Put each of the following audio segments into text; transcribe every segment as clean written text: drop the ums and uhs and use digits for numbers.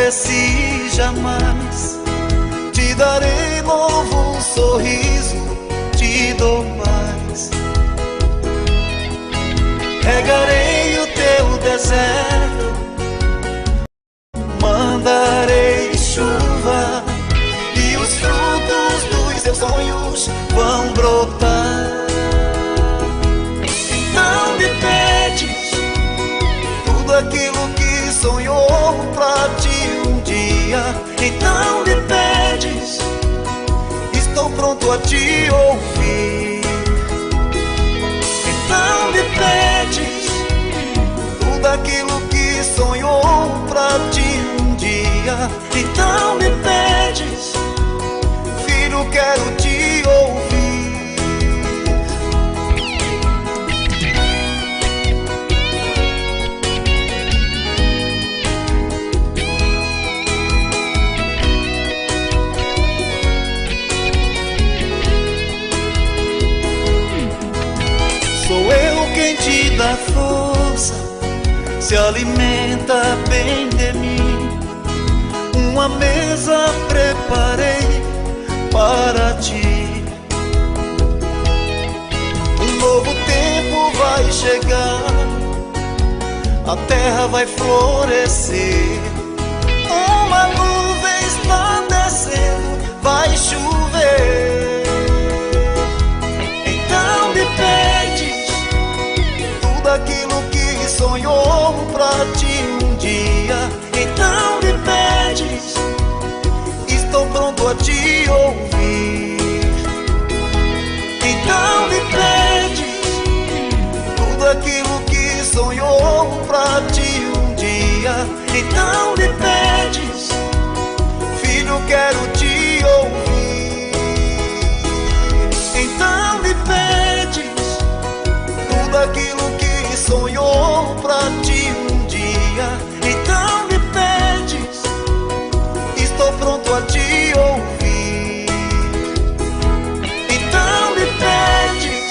esqueci jamais. Te darei novo sorriso, te dou mais. Regarei o teu deserto, mandarei chuva, e os frutos dos teus sonhos vão brotar. Então me pedes tudo aquilo que sonhou pra ti um dia. Então me pedes, estou pronto a te ouvir. Então me pedes tudo aquilo que sonhou pra ti um dia. Então me pedes, filho, quero te ouvir. Sou eu quem te dá força, se alimenta bem de mim. Uma mesa preparei para ti. Um novo tempo vai chegar, a terra vai florescer. Uma nuvem está descendo, vai chover. Então me pedes tudo aquilo que sonhou pra ti um dia. Então me pedes, estou pronto a te ouvir. Então me pedes tudo aquilo que sonhou pra ti um dia. Então me pedes, filho, quero te ouvir. Então me pedes tudo aquilo que sonhou pra ti um dia. Então me pedes, estou pronto a te ouvir. Então me pedes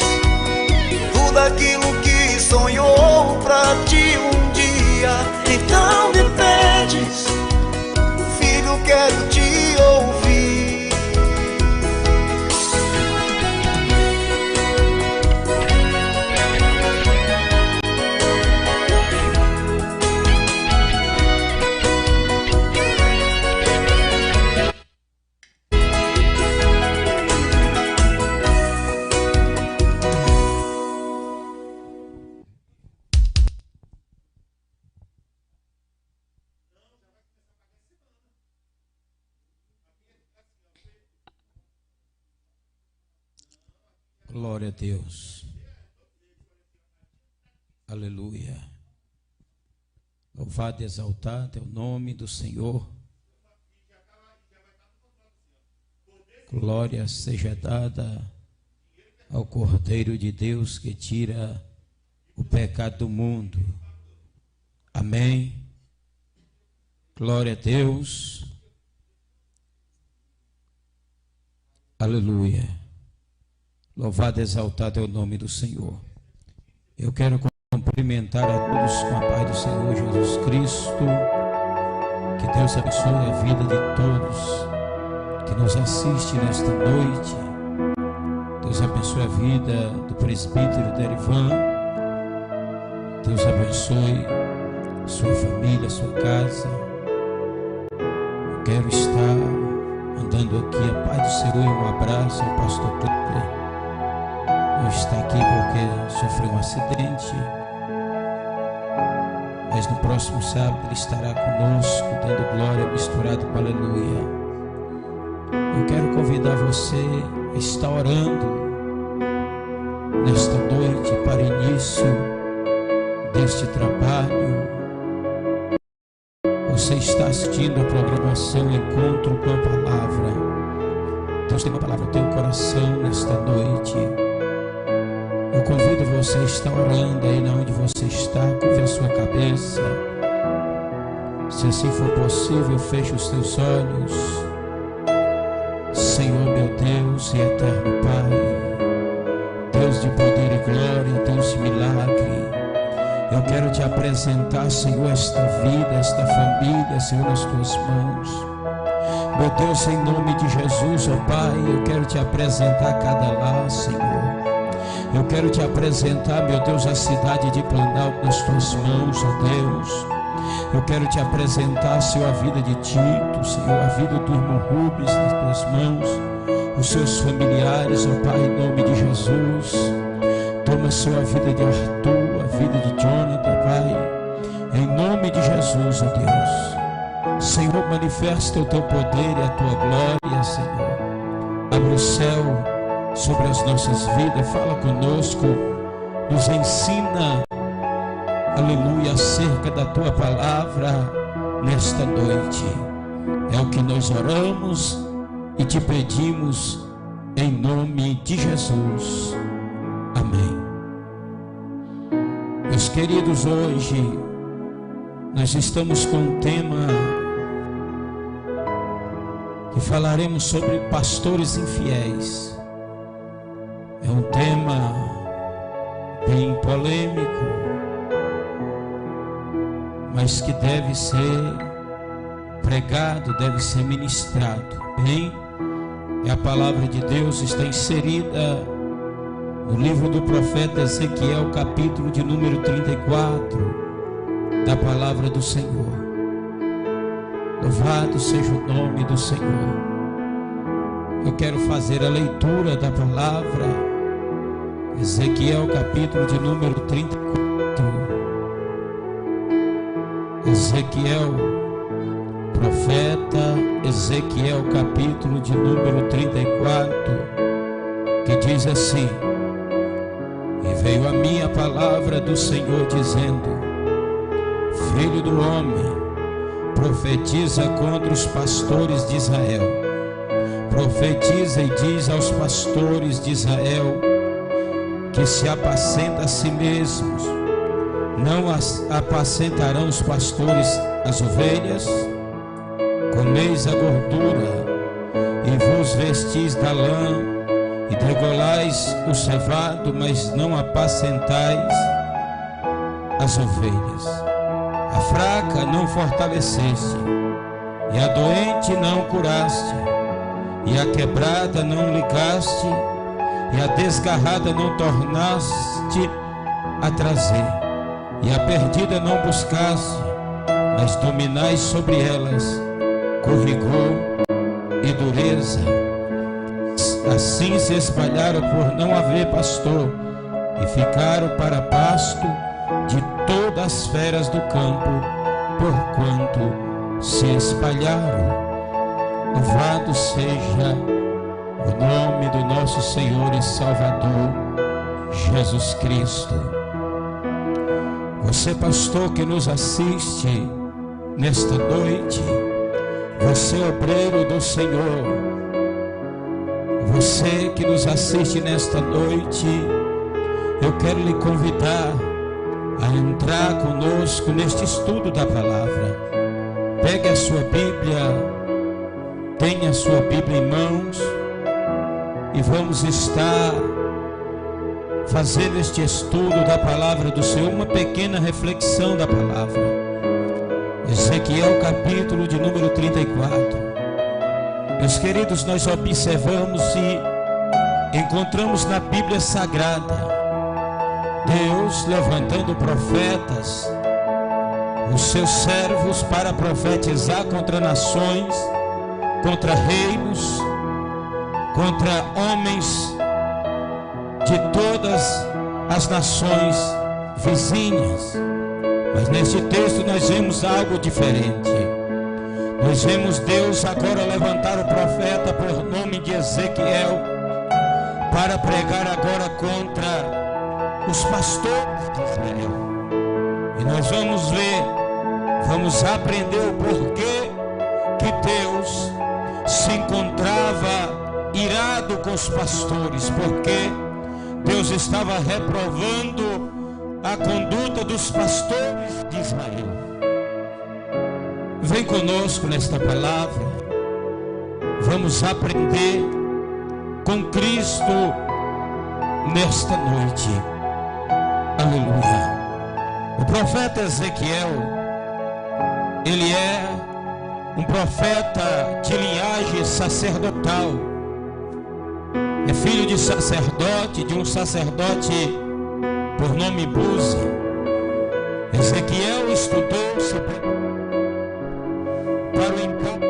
tudo aquilo que sonhou pra ti um dia. Então me pedes, filho, quero te ouvir. Glória a Deus. Aleluia. Louvado e exaltado é o nome do Senhor. Glória seja dada ao Cordeiro de Deus que tira o pecado do mundo. Amém. Glória a Deus. Aleluia. Louvado e exaltado é o nome do Senhor. Eu quero cumprimentar a todos com a paz do Senhor Jesus Cristo. Que Deus abençoe a vida de todos que nos assistem nesta noite. Deus abençoe a vida do presbítero Derivan. Deus abençoe sua família, sua casa. Eu quero estar mandando aqui a paz do Senhor e um abraço ao pastor Cleber. Não está aqui porque sofreu um acidente, mas no próximo sábado ele estará conosco, dando glória misturado com aleluia. Eu quero convidar você a estar orando nesta noite para início deste trabalho. Você está assistindo a programação Encontro com a Palavra. Deus tem uma palavra no teu coração nesta noite. Eu convido você a estar orando aí onde você está, curve a sua cabeça. Se assim for possível, feche os teus olhos. Senhor, meu Deus e eterno Pai, Deus de poder e glória, Deus de milagre, eu quero te apresentar apresentar, Senhor, esta vida, esta família, Senhor, nas tuas mãos. Meu Deus, em nome de Jesus, ó Pai, eu quero te apresentar cada lar, Senhor. Eu quero te apresentar, meu Deus, a cidade de Planalto nas tuas mãos, ó Deus. Eu quero te apresentar, Senhor, a vida de Tito, Senhor, a vida do irmão Rubens nas tuas mãos, os seus familiares, ó Pai, em nome de Jesus. Toma, Senhor, a vida de Arthur, a vida de Jonathan, Pai, em nome de Jesus, ó Deus. Senhor, manifesta o teu poder e a tua glória, Senhor. Abre o céu sobre as nossas vidas, fala conosco, nos ensina, aleluia, acerca da tua palavra nesta noite. É o que nós oramos e te pedimos em nome de Jesus. Amém. Meus queridos, hoje nós estamos com um tema que falaremos sobre pastores infiéis. É um tema bem polêmico, mas que deve ser pregado, deve ser ministrado. Bem, e a palavra de Deus está inserida no livro do profeta Ezequiel, capítulo de número 34, da palavra do Senhor. Louvado seja o nome do Senhor. Eu quero fazer a leitura da palavra, Ezequiel, capítulo de número 34. Ezequiel, profeta Ezequiel, capítulo de número 34, que diz assim: E veio a mim a palavra do Senhor dizendo: Filho do homem, profetiza contra os pastores de Israel. Profetiza e diz aos pastores de Israel que se apacenta a si mesmos. Não apacentarão os pastores as ovelhas? Comeis a gordura e vos vestis da lã e degolais o cevado, mas não apacentais as ovelhas. A fraca não fortaleceste, e a doente não curaste, e a quebrada não ligaste, e a desgarrada não tornaste a trazer, e a perdida não buscaste, mas dominais sobre elas com rigor e dureza. Assim se espalharam por não haver pastor, e ficaram para pasto de todas as feras do campo, porquanto se espalharam. Louvado seja o nome do nosso Senhor e Salvador Jesus Cristo. Você, pastor, que nos assiste nesta noite, você, obreiro do Senhor, você que nos assiste nesta noite, eu quero lhe convidar a entrar conosco neste estudo da palavra. Pegue a sua Bíblia, tenha a sua Bíblia em mãos, e vamos estar fazendo este estudo da palavra do Senhor, uma pequena reflexão da palavra. Ezequiel, capítulo de número 34. Meus queridos, nós observamos e encontramos na Bíblia Sagrada Deus levantando profetas, os seus servos, para profetizar contra nações, contra reinos, contra homens de todas as nações vizinhas. Mas neste texto nós vemos algo diferente. Nós vemos Deus agora levantar o profeta por nome de Ezequiel para pregar agora contra os pastores de Israel. E nós vamos ver, vamos aprender o porquê que Deus se encontrava irado com os pastores, porque Deus estava reprovando a conduta dos pastores de Israel. Vem conosco nesta palavra, vamos aprender com Cristo nesta noite. Aleluia. O profeta Ezequiel, ele é um profeta de linhagem sacerdotal. É filho de sacerdote, de um sacerdote por nome Buzi. Ezequiel estudou para o encargo.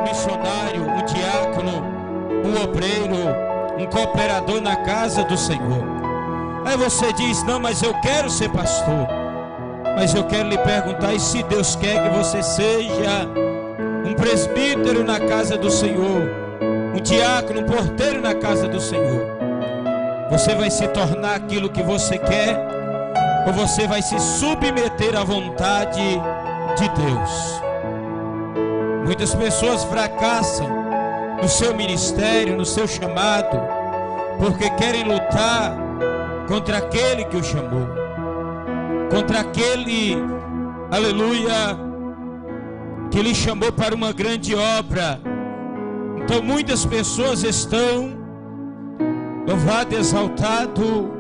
Missionário, um diácono, um obreiro, um cooperador na casa do Senhor. Aí você diz: não, mas eu quero ser pastor. Mas eu quero lhe perguntar: e se Deus quer que você seja um presbítero na casa do Senhor, um diácono, um porteiro na casa do Senhor, você vai se tornar aquilo que você quer, ou você vai se submeter à vontade de Deus? Muitas pessoas fracassam no seu ministério, no seu chamado, porque querem lutar contra aquele que o chamou, contra aquele, aleluia, que lhe chamou para uma grande obra. Então muitas pessoas estão, louvado e exaltado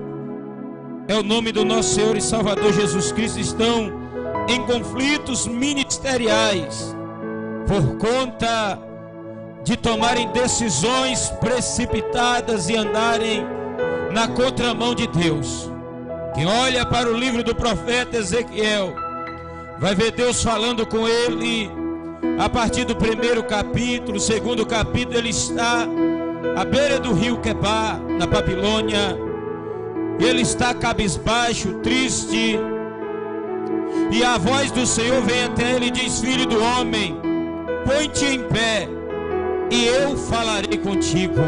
é o nome do nosso Senhor e Salvador Jesus Cristo, estão em conflitos ministeriais, por conta de tomarem decisões precipitadas e andarem na contramão de Deus. Quem olha para o livro do profeta Ezequiel vai ver Deus falando com ele a partir do primeiro capítulo. Segundo capítulo, ele está à beira do rio Quebar, na Babilônia, e ele está cabisbaixo, triste, e a voz do Senhor vem até ele e diz: filho do homem, põe-te em pé e eu falarei contigo.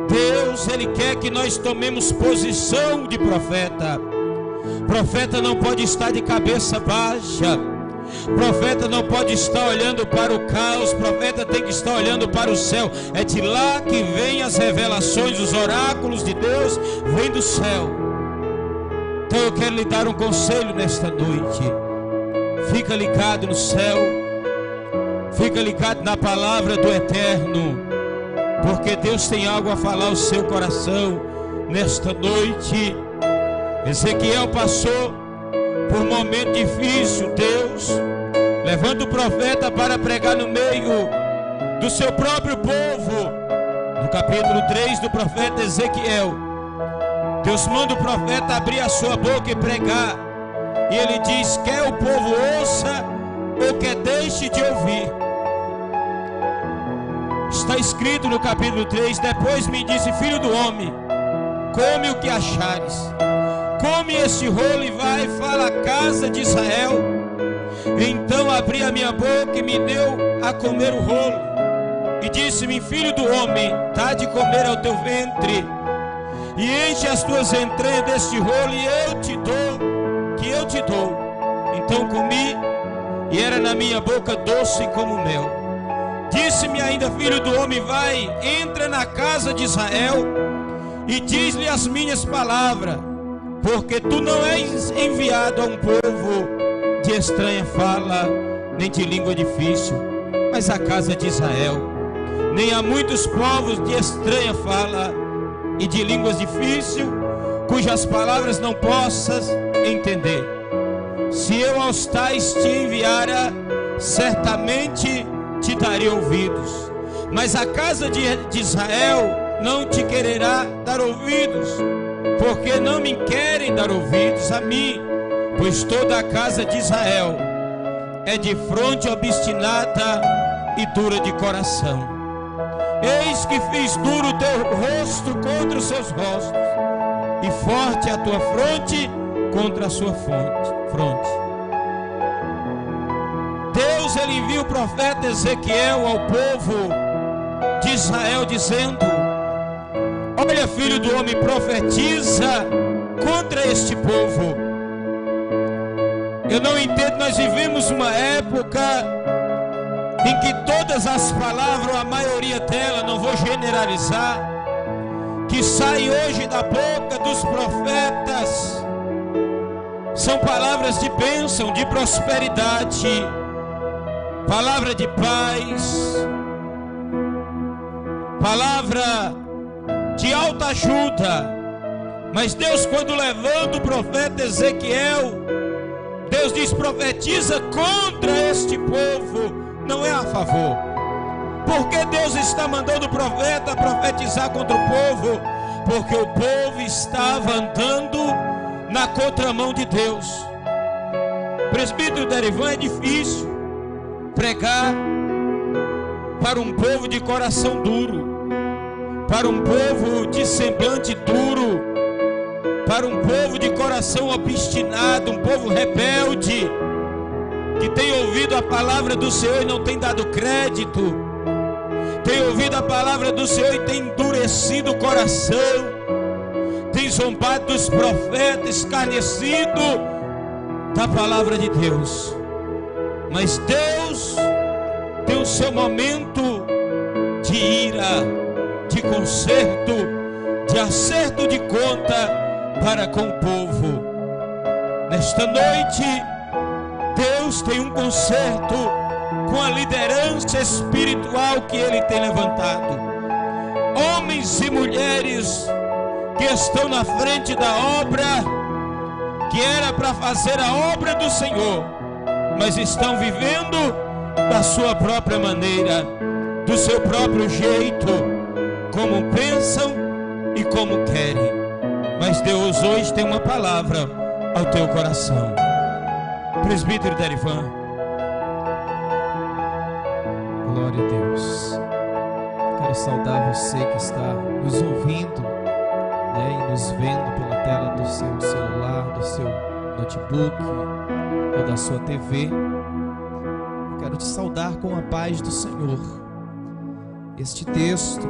Deus, Ele quer que nós tomemos posição de profeta. Profeta não pode estar de cabeça baixa. Profeta não pode estar olhando para o caos. Profeta tem que estar olhando para o céu. É de lá que vêm as revelações, os oráculos de Deus vêm do céu. Então eu quero lhe dar um conselho nesta noite. Fica ligado no céu. Fica ligado na palavra do Eterno, porque Deus tem algo a falar ao seu coração nesta noite. Ezequiel passou por um momento difícil. Deus levando o profeta para pregar no meio do seu próprio povo. No capítulo 3 do profeta Ezequiel, Deus manda o profeta abrir a sua boca e pregar, e ele diz: quer o povo ouça ou quer deixe de ouvir. Está escrito no capítulo 3: depois me disse: filho do homem, come o que achares, come este rolo e vai, fala à casa de Israel. Então abri a minha boca e me deu a comer o rolo, e disse-me: filho do homem, dá de comer ao teu ventre, e enche as tuas entranhas deste rolo, e eu te dou, que eu te dou. Então comi, e era na minha boca doce como mel. Disse-me ainda: filho do homem, vai, entra na casa de Israel e diz-lhe as minhas palavras, porque tu não és enviado a um povo de estranha fala, nem de língua difícil, mas a casa de Israel, nem a muitos povos de estranha fala e de línguas difíceis, cujas palavras não possas entender. Se eu aos tais te enviara, certamente te daria ouvidos, mas a casa de Israel não te quererá dar ouvidos, porque não me querem dar ouvidos a mim, pois toda a casa de Israel é de fronte obstinada e dura de coração. Eis que fiz duro o teu rosto contra os seus rostos, e forte a tua fronte contra a sua fronte. Deus, ele envia o profeta Ezequiel ao povo de Israel dizendo: Olha, filho do homem, profetiza contra este povo. Eu não entendo, nós vivemos uma época em que todas as palavras, a maioria delas, não vou generalizar, que saem hoje da boca dos profetas, são palavras de bênção, de prosperidade, palavra de paz, palavra de alta ajuda. Mas Deus, quando levanta o profeta Ezequiel, Deus diz: profetiza contra este povo, não é a favor. Porque Deus está mandando o profeta profetizar contra o povo? Porque o povo estava andando na contramão de Deus. Presbítero Derivan, é difícil pregar para um povo de coração duro, para um povo de semblante duro, para um povo de coração obstinado, um povo rebelde, que tem ouvido a palavra do Senhor e não tem dado crédito, tem ouvido a palavra do Senhor e tem endurecido o coração, tem zombado dos profetas, escarnecido da palavra de Deus. Mas Deus tem o seu momento de ira, de conserto, de acerto de conta para com o povo. Nesta noite, Deus tem um conserto com a liderança espiritual que Ele tem levantado. Homens e mulheres que estão na frente da obra, que era para fazer a obra do Senhor, mas estão vivendo da sua própria maneira, do seu próprio jeito, como pensam e como querem. Mas Deus hoje tem uma palavra ao teu coração. Presbítero Derivan. Glória a Deus. Quero saudar você que está nos ouvindo, e nos vendo pela tela do seu celular, do seu notebook ou da sua TV. Quero te saudar com a paz do Senhor. Este texto,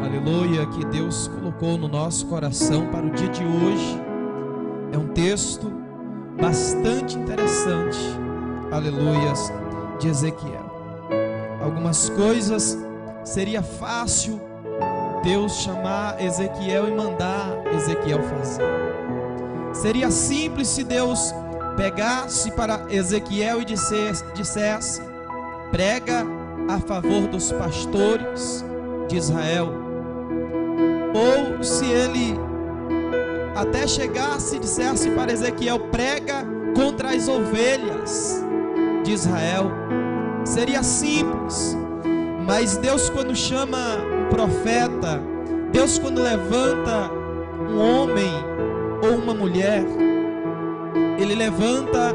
aleluia, que Deus colocou no nosso coração para o dia de hoje, é um texto bastante interessante, aleluia, de Ezequiel. Algumas coisas seria fácil Deus chamar Ezequiel e mandar Ezequiel fazer. Seria simples se Deus pegasse para Ezequiel e dissesse: prega a favor dos pastores de Israel. Ou se ele até chegasse e dissesse para Ezequiel: prega contra as ovelhas de Israel. Seria simples. Mas Deus, quando chama um profeta, Deus, quando levanta um homem ou uma mulher, Ele levanta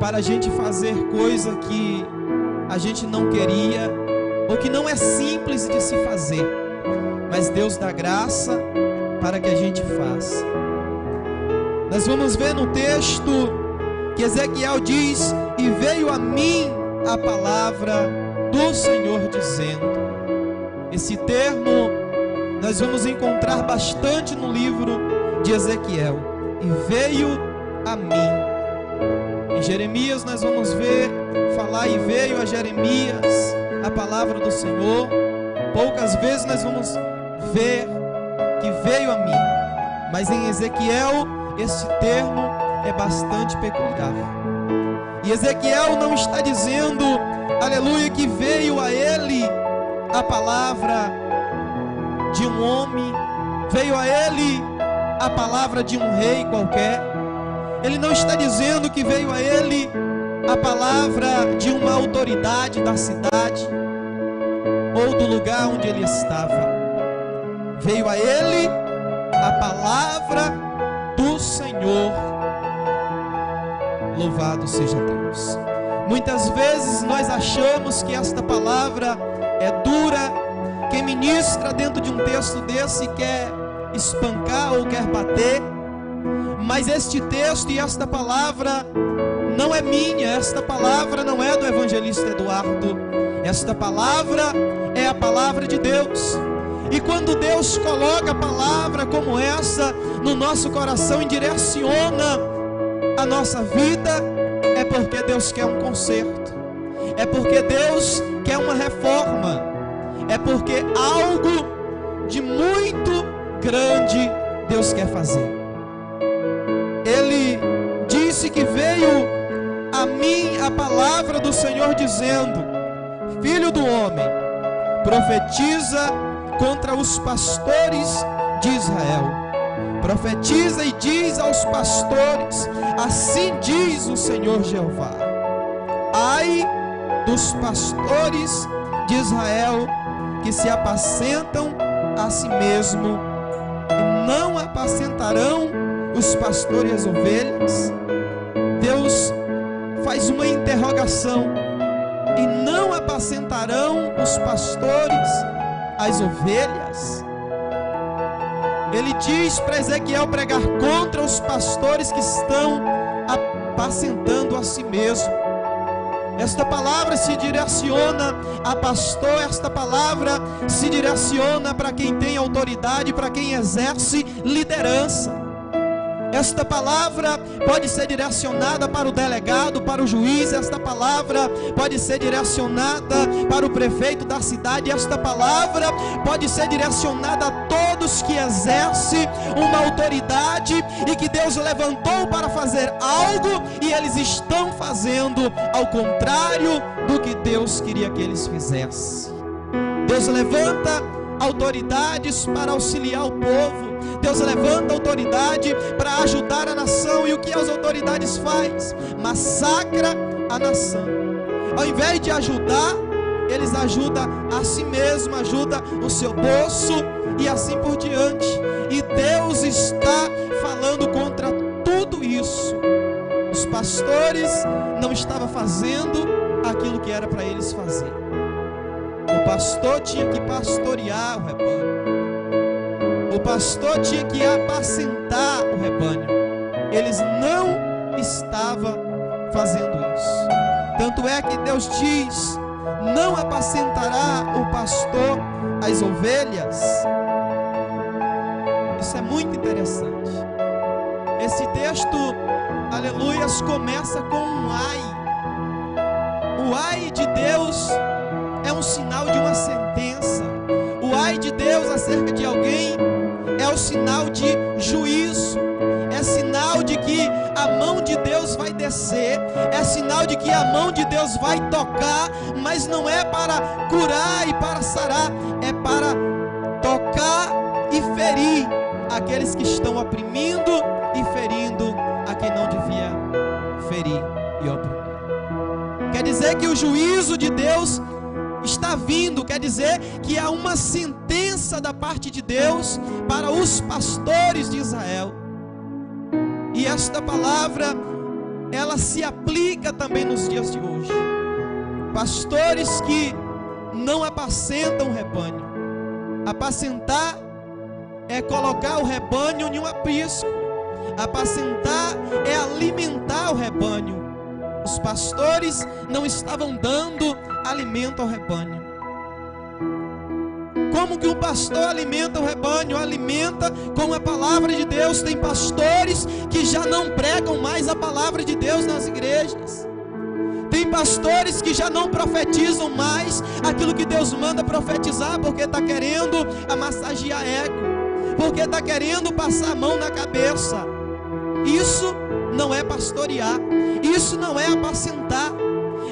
para a gente fazer coisa que a gente não queria, ou que não é simples de se fazer, mas Deus dá graça para que a gente faça. Nós vamos ver no texto que Ezequiel diz: e veio a mim a palavra do Senhor dizendo. Esse termo nós vamos encontrar bastante no livro de Ezequiel. E veio a mim. Em Jeremias nós vamos ver falar: e veio a Jeremias a palavra do Senhor. Poucas vezes nós vamos ver que veio a mim, mas em Ezequiel esse termo é bastante peculiar. E Ezequiel não está dizendo, aleluia, que veio a ele a palavra de um homem, veio a ele a palavra de um rei qualquer. Ele não está dizendo que veio a ele a palavra de uma autoridade da cidade ou do lugar onde ele estava. Veio a ele a palavra do Senhor. Louvado seja Deus. Muitas vezes nós achamos que esta palavra é dura. Quem ministra dentro de um texto desse quer espancar ou quer bater. Mas este texto e esta palavra não é minha. Esta palavra não é do evangelista Eduardo. Esta palavra é a palavra de Deus. E quando Deus coloca a palavra como essa no nosso coração e direciona a nossa vida, é porque Deus quer um conserto, é porque Deus quer uma reforma, é porque algo de muito grande Deus quer fazer. Ele disse que veio a mim a palavra do Senhor dizendo: Filho do homem, profetiza contra os pastores de Israel. Profetiza e diz aos pastores: assim diz o Senhor Jeová: ai dos pastores de Israel que se apacentam a si mesmo e não apacentarão os pastores as ovelhas. Deus faz uma interrogação: e não apacentarão os pastores as ovelhas? Ele diz para Ezequiel pregar contra os pastores que estão apacentando a si mesmo. Esta palavra se direciona a pastor, esta palavra se direciona para quem tem autoridade, para quem exerce liderança. Esta palavra pode ser direcionada para o delegado, para o juiz. Esta palavra pode ser direcionada para o prefeito da cidade. Esta palavra pode ser direcionada a todos que exercem uma autoridade e que Deus levantou para fazer algo e eles estão fazendo ao contrário do que Deus queria que eles fizessem. Deus levanta autoridades para auxiliar o povo. Deus levanta autoridade para ajudar a nação. E o que as autoridades fazem? Massacra a nação. Ao invés de ajudar, eles ajudam a si mesmo, ajudam o seu bolso e assim por diante. E Deus está falando contra tudo isso. Os pastores não estavam fazendo aquilo que era para eles fazer. O pastor tinha que pastorear o rebanho. O pastor tinha que apacentar o rebanho. Eles não estavam fazendo isso. Tanto é que Deus diz: não apacentará o pastor as ovelhas. Isso é muito interessante. Esse texto, aleluias, começa com um ai. O ai de Deus é um sinal de uma sentença. O ai de Deus acerca de alguém é o sinal de juízo. É sinal de que a mão de Deus vai descer. É sinal de que a mão de Deus vai tocar. Mas não é para curar e para sarar. É para tocar e ferir aqueles que estão oprimindo e ferindo a quem não devia ferir e oprimir. Quer dizer que o juízo de Deus está vindo, quer dizer que há uma sentença da parte de Deus para os pastores de Israel. E esta palavra, ela se aplica também nos dias de hoje. Pastores que não apacentam o rebanho. Apacentar é colocar o rebanho em um aprisco. Apacentar é alimentar o rebanho. Os pastores não estavam dando alimento ao rebanho. Como que um pastor alimenta o rebanho? Alimenta com a palavra de Deus. Tem pastores que já não pregam mais a palavra de Deus nas igrejas. Tem pastores que já não profetizam mais aquilo que Deus manda profetizar, porque está querendo amassagear ego, porque está querendo passar a mão na cabeça. Isso não é pastorear, isso não é apacentar.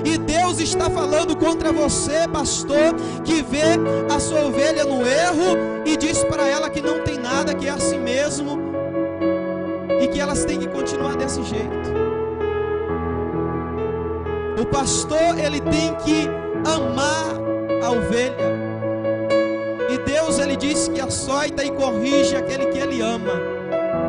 E Deus está falando contra você, pastor, que vê a sua ovelha no erro e diz para ela que não tem nada, que é assim mesmo e que elas têm que continuar desse jeito. O pastor, ele tem que amar a ovelha. E Deus, ele diz que açoita e corrige aquele que ele ama.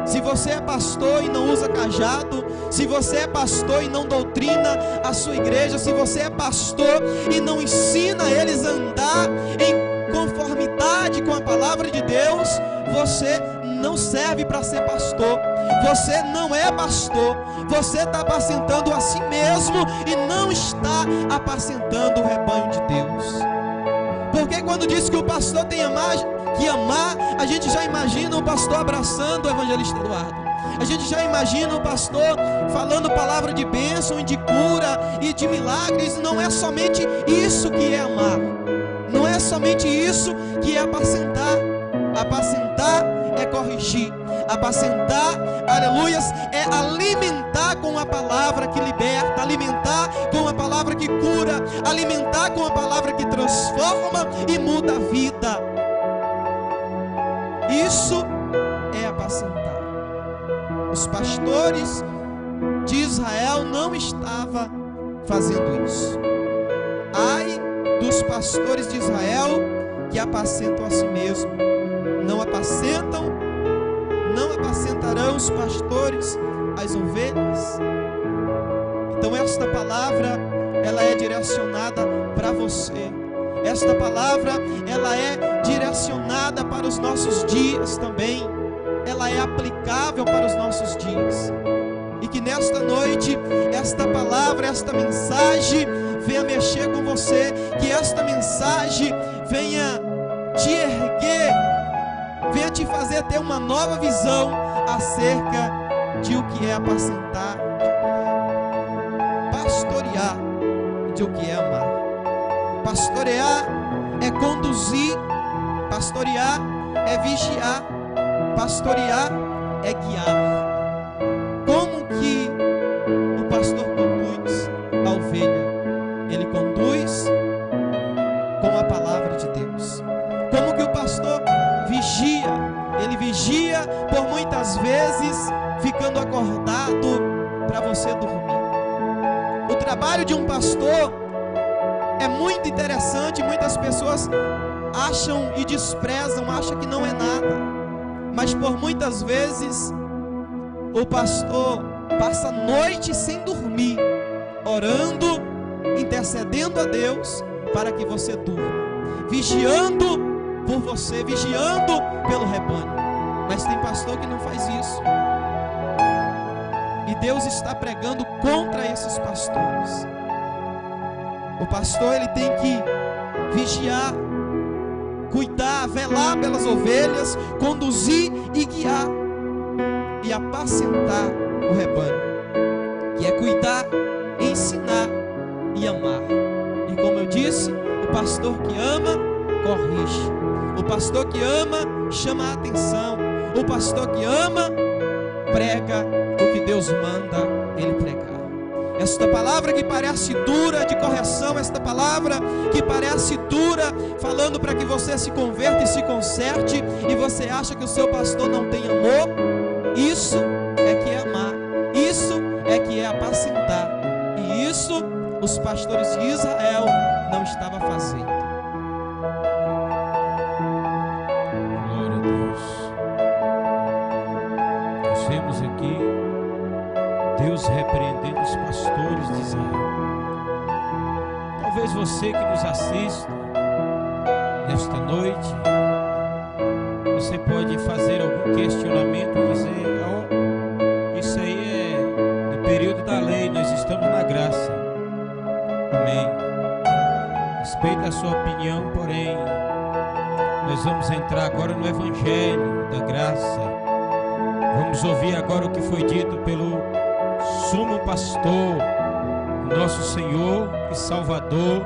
Se você é pastor e não usa cajado, se você é pastor e não doutrina a sua igreja, se você é pastor e não ensina eles a andar em conformidade com a palavra de Deus, você não serve para ser pastor. Você não é pastor. Você está apacentando a si mesmo e não está apacentando o rebanho de Deus. Porque quando diz que o pastor tem que amar, a gente já imagina o pastor abraçando o evangelista Eduardo. A gente já imagina o pastor falando palavra de bênção e de cura e de milagres. Não é somente isso que é amar. Não é somente isso que é apacentar. Apacentar é corrigir. Apacentar, aleluias, é alimentar com a palavra que liberta, alimentar com a palavra que cura, alimentar com a palavra que transforma e muda a vida. Isso é apacentar. Os pastores de Israel não estavam fazendo isso. Ai dos pastores de Israel que apacentam a si mesmo. Não apacentarão os pastores as ovelhas. Então esta palavra, ela é direcionada para você. Esta palavra, ela é direcionada para os nossos dias também. Ela é aplicável para os nossos dias. E que nesta noite, esta palavra, esta mensagem venha mexer com você. Que esta mensagem venha te erguer, venha te fazer ter uma nova visão acerca de o que é apacentar, pastorear, de o que é amar. Pastorear é conduzir, pastorear é vigiar, pastorear é guiar. Como que o pastor conduz a ovelha? Ele conduz com a palavra de Deus. Como que o pastor vigia? Ele vigia por muitas vezes ficando acordado para você dormir. O trabalho de um pastor é muito interessante. Muitas pessoas acham e desprezam, acham que não é nada. Mas por muitas vezes o pastor passa a noite sem dormir, orando, intercedendo a Deus para que você durma, vigiando por você, vigiando pelo rebanho. Mas tem pastor que não faz isso. E Deus está pregando contra esses pastores. O pastor, ele tem que vigiar, cuidar, velar pelas ovelhas, conduzir e guiar e apacentar o rebanho, que é cuidar, ensinar e amar. E como eu disse, o pastor que ama, corrige. O pastor que ama, chama a atenção. O pastor que ama, prega o que Deus manda ele pregar. Esta palavra que parece dura de correção, esta palavra que parece dura, falando para que você se converta e se conserte, e você acha que o seu pastor não tem amor, isso é que é amar, isso é que é apacentar. E isso os pastores de Israel não estavam fazendo. Glória a Deus. Nós vemos aqui Deus repreendendo os pastores de Israel. Talvez você que nos assiste nesta noite, você pode fazer algum questionamento e dizer: oh, isso aí é do período da lei, nós estamos na graça. Amém. Respeito a sua opinião, porém nós vamos entrar agora no Evangelho da graça. Vamos ouvir agora o que foi dito pelo sumo pastor, nosso Senhor e Salvador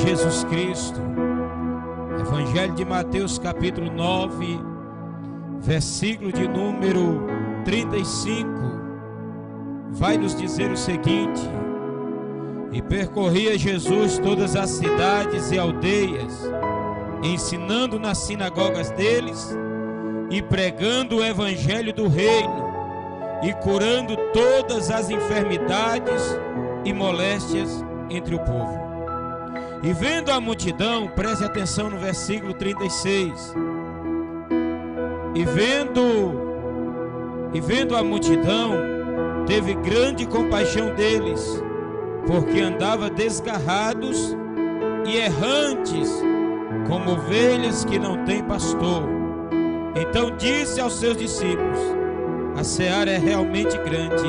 Jesus Cristo. Evangelho de Mateus capítulo 9, versículo de número 35, vai nos dizer o seguinte: e percorria Jesus todas as cidades e aldeias, ensinando nas sinagogas deles e pregando o evangelho do reino e curando todas as enfermidades e moléstias entre o povo. E vendo a multidão, preste atenção no versículo 36, e vendo a multidão, teve grande compaixão deles, porque andavam desgarrados e errantes, como ovelhas que não têm pastor. Então disse aos seus discípulos: a seara é realmente grande,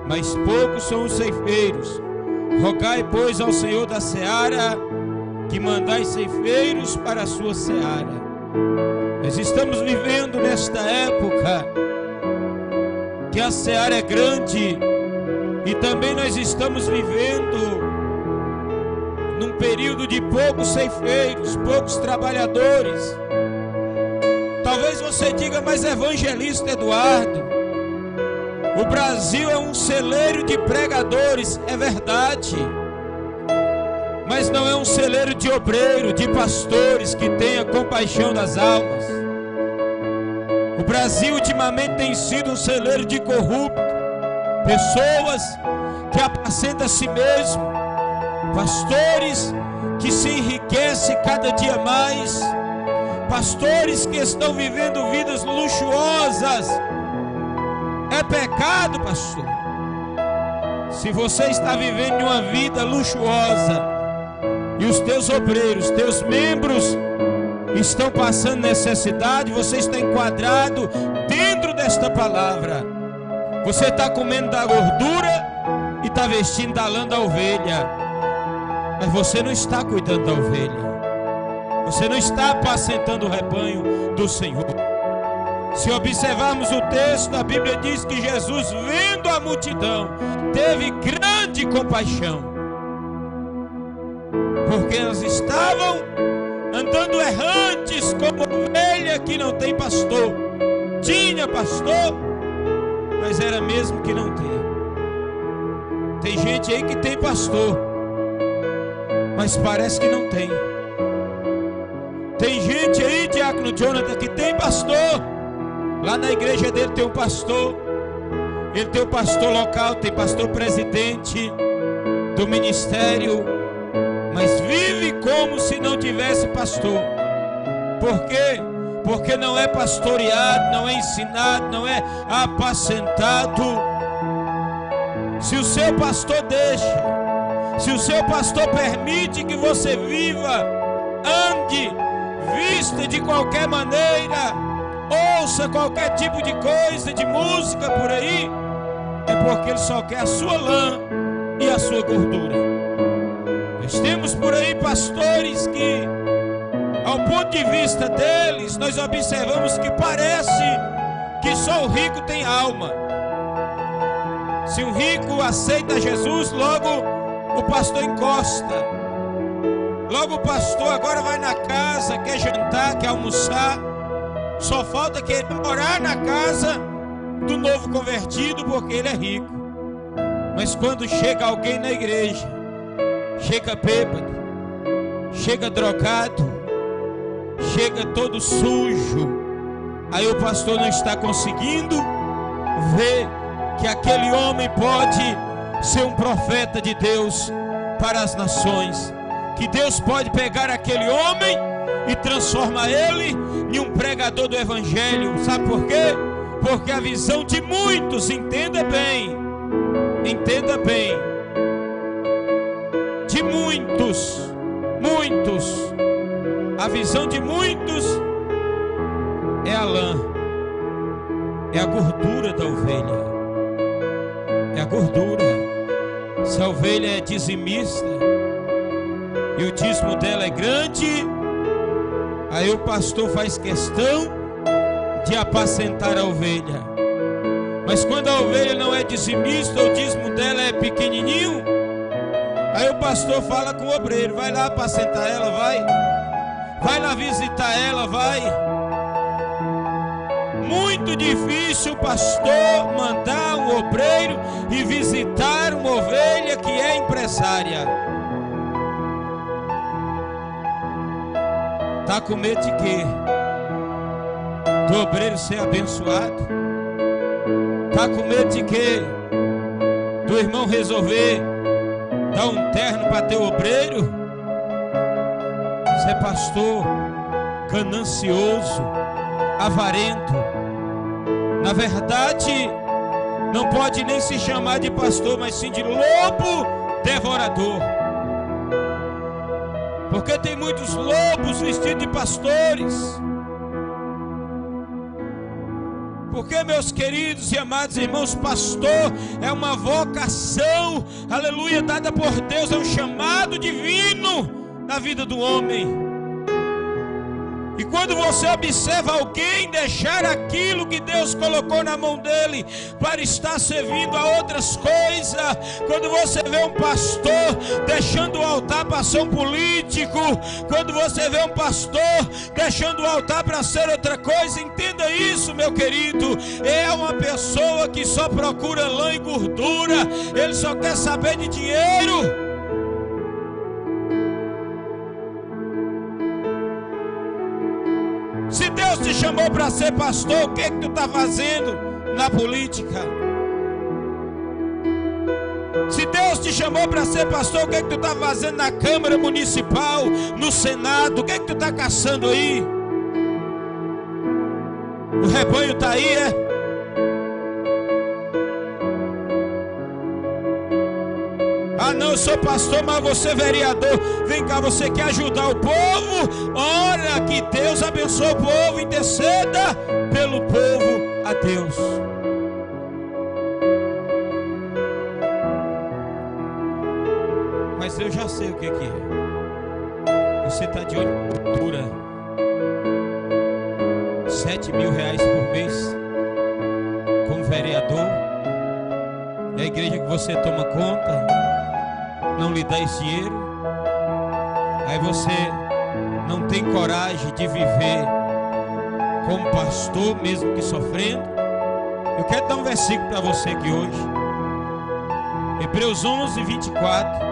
mas poucos são os ceifeiros. Rogai, pois, ao Senhor da seara que mandais ceifeiros para a sua seara. Nós estamos vivendo nesta época que a seara é grande, e também nós estamos vivendo num período de poucos ceifeiros, poucos trabalhadores. Talvez você diga, mas evangelista Eduardo, o Brasil é um celeiro de pregadores. É verdade, mas não é um celeiro de obreiro, de pastores que tenha compaixão das almas. O Brasil ultimamente tem sido um celeiro de corruptos, pessoas que apacentam a si mesmo, pastores que se enriquecem cada dia mais, pastores que estão vivendo vidas luxuosas. É pecado, pastor, se você está vivendo uma vida luxuosa e os teus obreiros, teus membros estão passando necessidade. Você está enquadrado dentro desta palavra. Você está comendo da gordura e está vestindo da lã da ovelha, mas você não está cuidando da ovelha, você não está apacentando o rebanho do Senhor. Se observarmos o texto, a Bíblia diz que Jesus, vendo a multidão, teve grande compaixão, porque elas estavam andando errantes como ovelha que não tem pastor. Tinha pastor, mas era mesmo que não tem. Tem gente aí que tem pastor, mas parece que não tem. Tem gente aí, diácono Jonathan, que tem pastor. Lá na igreja dele tem um pastor. Ele tem um pastor local, tem pastor presidente do ministério, mas vive como se não tivesse pastor. Por quê? Porque não é pastoreado, não é ensinado, não é apacentado. Se o seu pastor deixa, se o seu pastor permite que você viva, ande, vista de qualquer maneira, ouça qualquer tipo de coisa, de música por aí, é porque ele só quer a sua lã e a sua gordura. Nós temos por aí pastores que, ao ponto de vista deles, nós observamos que parece que só o rico tem alma. Se o rico aceita Jesus, logo o pastor encosta. Logo o pastor agora vai na casa, quer jantar, quer almoçar. Só falta que ele morar na casa do novo convertido, porque ele é rico. Mas quando chega alguém na igreja, chega bêbado, chega drogado, chega todo sujo, aí o pastor não está conseguindo ver que aquele homem pode ser um profeta de Deus para as nações, que Deus pode pegar aquele homem e transformar ele em um pregador do evangelho. Sabe por quê? Porque a visão de muitos, entenda bem, de muitos, a visão de muitos é a lã, é a gordura da ovelha, é a gordura. Se a ovelha é dizimista e o dízimo dela é grande, aí o pastor faz questão de apacentar a ovelha. Mas quando a ovelha não é dizimista, o dízimo dela é pequenininho, aí o pastor fala com o obreiro: vai lá apacentar ela, vai lá visitar ela, vai. Muito difícil o pastor mandar um obreiro e visitar uma ovelha que é empresária. Está com medo de quê? Do obreiro ser abençoado? Está com medo de quê? Do irmão resolver dar um terno para teu obreiro? Você é pastor ganancioso, avarento. Na verdade, não pode nem se chamar de pastor, mas sim de lobo devorador. Porque tem muitos lobos vestidos de pastores. Porque, meus queridos e amados irmãos, pastor é uma vocação, aleluia, dada por Deus, é um chamado divino na vida do homem. E quando você observa alguém deixar aquilo que Deus colocou na mão dele para estar servindo a outras coisas, quando você vê um pastor deixando o altar para ser um político, quando você vê um pastor deixando o altar para ser outra coisa, entenda isso, meu querido, é uma pessoa que só procura lã e gordura, ele só quer saber de dinheiro. Se Deus te chamou para ser pastor, o que é que tu está fazendo na política? Se Deus te chamou para ser pastor, o que é que tu está fazendo na Câmara Municipal, no Senado? O que é que tu está caçando aí? O rebanho está aí, é? Ah não, eu sou pastor, mas você é vereador. Vem cá, você quer ajudar o povo? Ora que Deus abençoe o povo, interceda pelo povo a Deus. Mas eu já sei o que é. Você está de olho na cultura, R$7.000 por mês como vereador. É a igreja que você toma conta, não lhe dá esse dinheiro, aí você não tem coragem de viver como pastor, mesmo que sofrendo. Eu quero dar um versículo para você aqui hoje, Hebreus 11:24.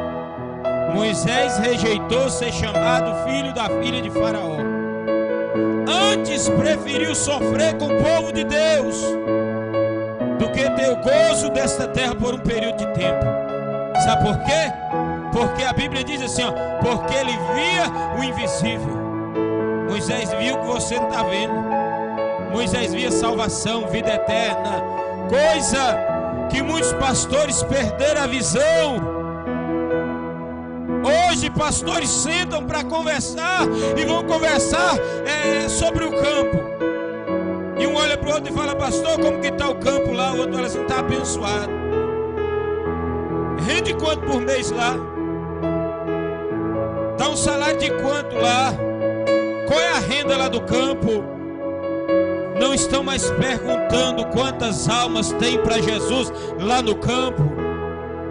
Moisés rejeitou ser chamado filho da filha de Faraó, antes preferiu sofrer com o povo de Deus do que ter o gozo desta terra por um período de tempo. Sabe por quê? Porque a Bíblia diz assim, ó, porque ele via o invisível. Moisés viu o que você não está vendo. Moisés via salvação, vida eterna, coisa que muitos pastores perderam a visão. Hoje pastores sentam para conversar e vão conversar sobre o campo. E um olha para o outro e fala, pastor, como que está o campo lá? O outro olha assim, está abençoado. Rende quanto por mês lá? Dá um salário de quanto lá? Qual é a renda lá do campo? Não estão mais perguntando quantas almas tem para Jesus lá no campo.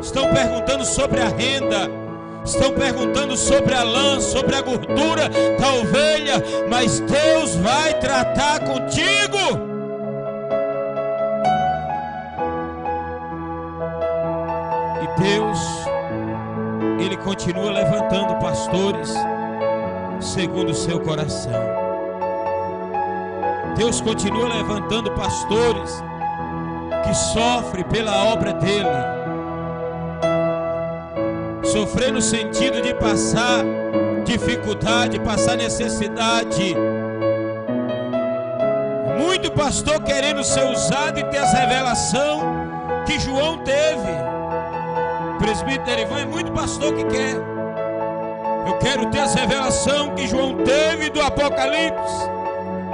Estão perguntando sobre a renda. Estão perguntando sobre a lã, sobre a gordura da ovelha. Mas Deus vai tratar contigo. E Deus, Ele continua levantando pastores segundo o seu coração. Deus continua levantando pastores que sofrem pela obra dEle. Sofrer no sentido de passar dificuldade, passar necessidade. Muito pastor querendo ser usado e ter as revelações que João teve. Presbítero Ivan é muito pastor que quer. Eu quero ter as revelações que João teve do Apocalipse.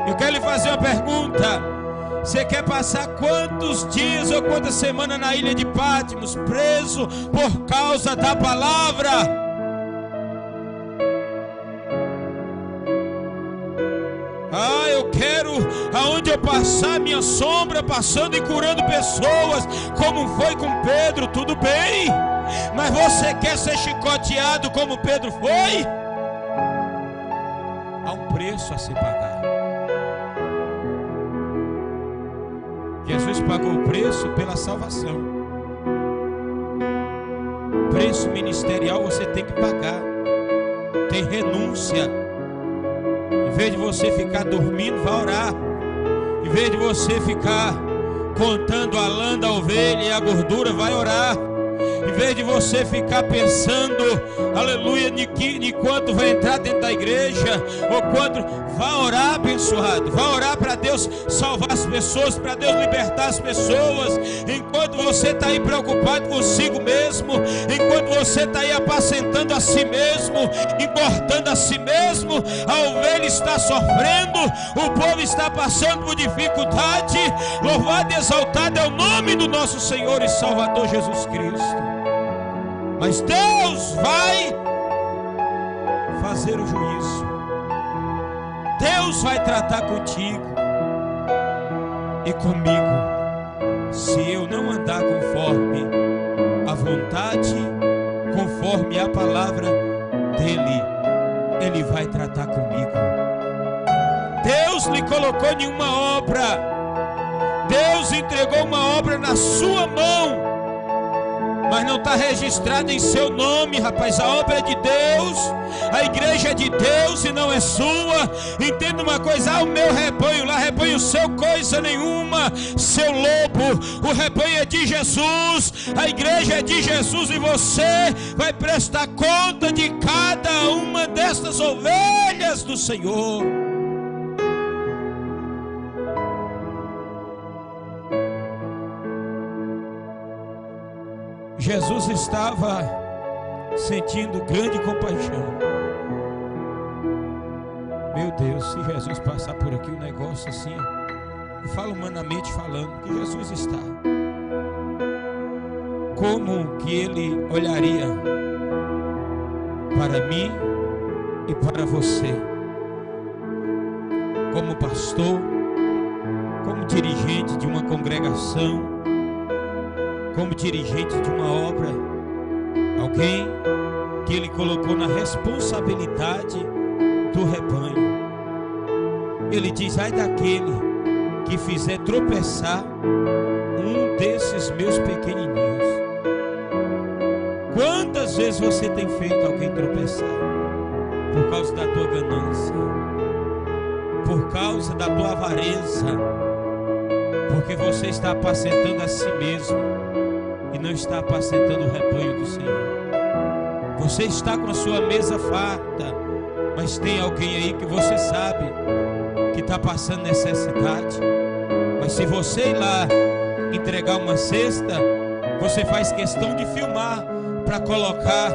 Eu quero lhe fazer uma pergunta. Você quer passar quantos dias ou quantas semanas na ilha de Patmos, preso por causa da palavra? Ah, eu quero aonde eu passar minha sombra, passando e curando pessoas, como foi com Pedro, tudo bem. Mas você quer ser chicoteado como Pedro foi? Há um preço a se pagar. Jesus pagou o preço pela salvação. Preço ministerial você tem que pagar. Tem renúncia. Em vez de você ficar dormindo, vá orar. Em vez de você ficar contando a lã da ovelha e a gordura, vai orar. Em vez de você ficar pensando, aleluia, de quanto vai entrar dentro da igreja, ou quanto, vá orar, abençoado, vá orar para Deus salvar as pessoas, para Deus libertar as pessoas. Enquanto você está aí preocupado consigo mesmo, enquanto você está aí apacentando a si mesmo, engordando a si mesmo, a ovelha está sofrendo, o povo está passando por dificuldade. Louvado e exaltado é o nome do nosso Senhor e Salvador Jesus Cristo. Mas Deus vai fazer o juízo. Deus vai tratar contigo e comigo. Se eu não andar conforme a vontade, conforme a palavra dele, ele vai tratar comigo. Deus lhe colocou em uma obra. Deus entregou uma obra na sua mão, mas não está registrada em seu nome, rapaz. A obra é de Deus, a igreja é de Deus e não é sua. Entenda uma coisa: o meu rebanho, lá rebanho seu coisa nenhuma, seu lobo. O rebanho é de Jesus, a igreja é de Jesus, e você vai prestar conta de cada uma destas ovelhas do Senhor. Jesus estava sentindo grande compaixão. Meu Deus, se Jesus passar por aqui, o negócio assim, eu falo humanamente falando, que Jesus está. Como que ele olharia para mim e para você, como pastor, como dirigente de uma congregação, como dirigente de uma obra, alguém que ele colocou na responsabilidade do rebanho. Ele diz: ai daquele que fizer tropeçar um desses meus pequenininhos. Quantas vezes você tem feito alguém tropeçar por causa da tua ganância, por causa da tua avareza, porque você está apacentando a si mesmo e não está apacentando o rebanho do Senhor? Você está com a sua mesa farta, mas tem alguém aí que você sabe que está passando necessidade. Mas se você ir lá entregar uma cesta, você faz questão de filmar para colocar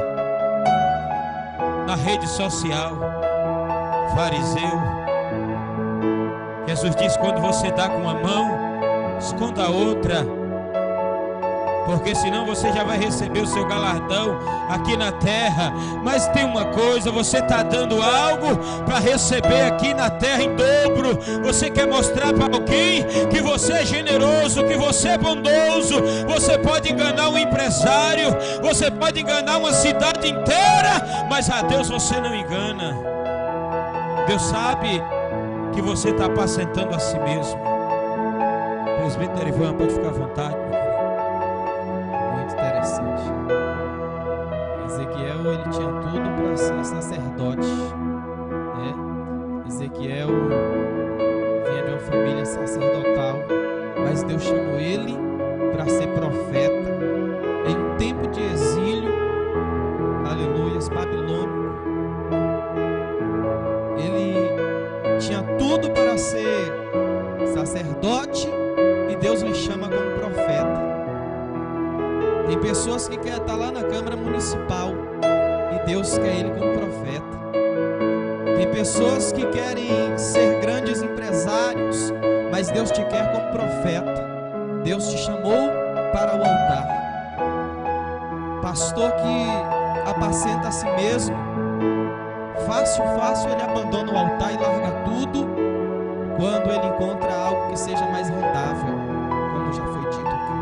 na rede social. Fariseu. Jesus diz: quando você dá com uma mão, esconda a outra, porque senão você já vai receber o seu galardão aqui na terra. Mas tem uma coisa: você está dando algo para receber aqui na terra em dobro. Você quer mostrar para alguém que você é generoso, que você é bondoso. Você pode enganar um empresário, você pode enganar uma cidade inteira, mas a Deus você não engana. Deus sabe que você está apacentando a si mesmo. Presbítero Ivan, pode ficar à vontade. Muito interessante. Ezequiel, ele tinha tudo para ser sacerdote, né? Ezequiel vinha de uma família sacerdotal, mas Deus chamou ele para ser profeta em um tempo de exílio, aleluias, babilônico. Ele tinha tudo para ser sacerdote e Deus lhe chama como profeta. Tem pessoas que querem estar lá na Câmara Municipal e Deus quer ele como profeta. Tem pessoas que querem ser grandes empresários, mas Deus te quer como profeta. Deus te chamou para o altar. Pastor que apacenta a si mesmo, fácil ele abandona o altar e larga tudo quando ele encontra algo que seja mais rentável, como já foi dito aqui.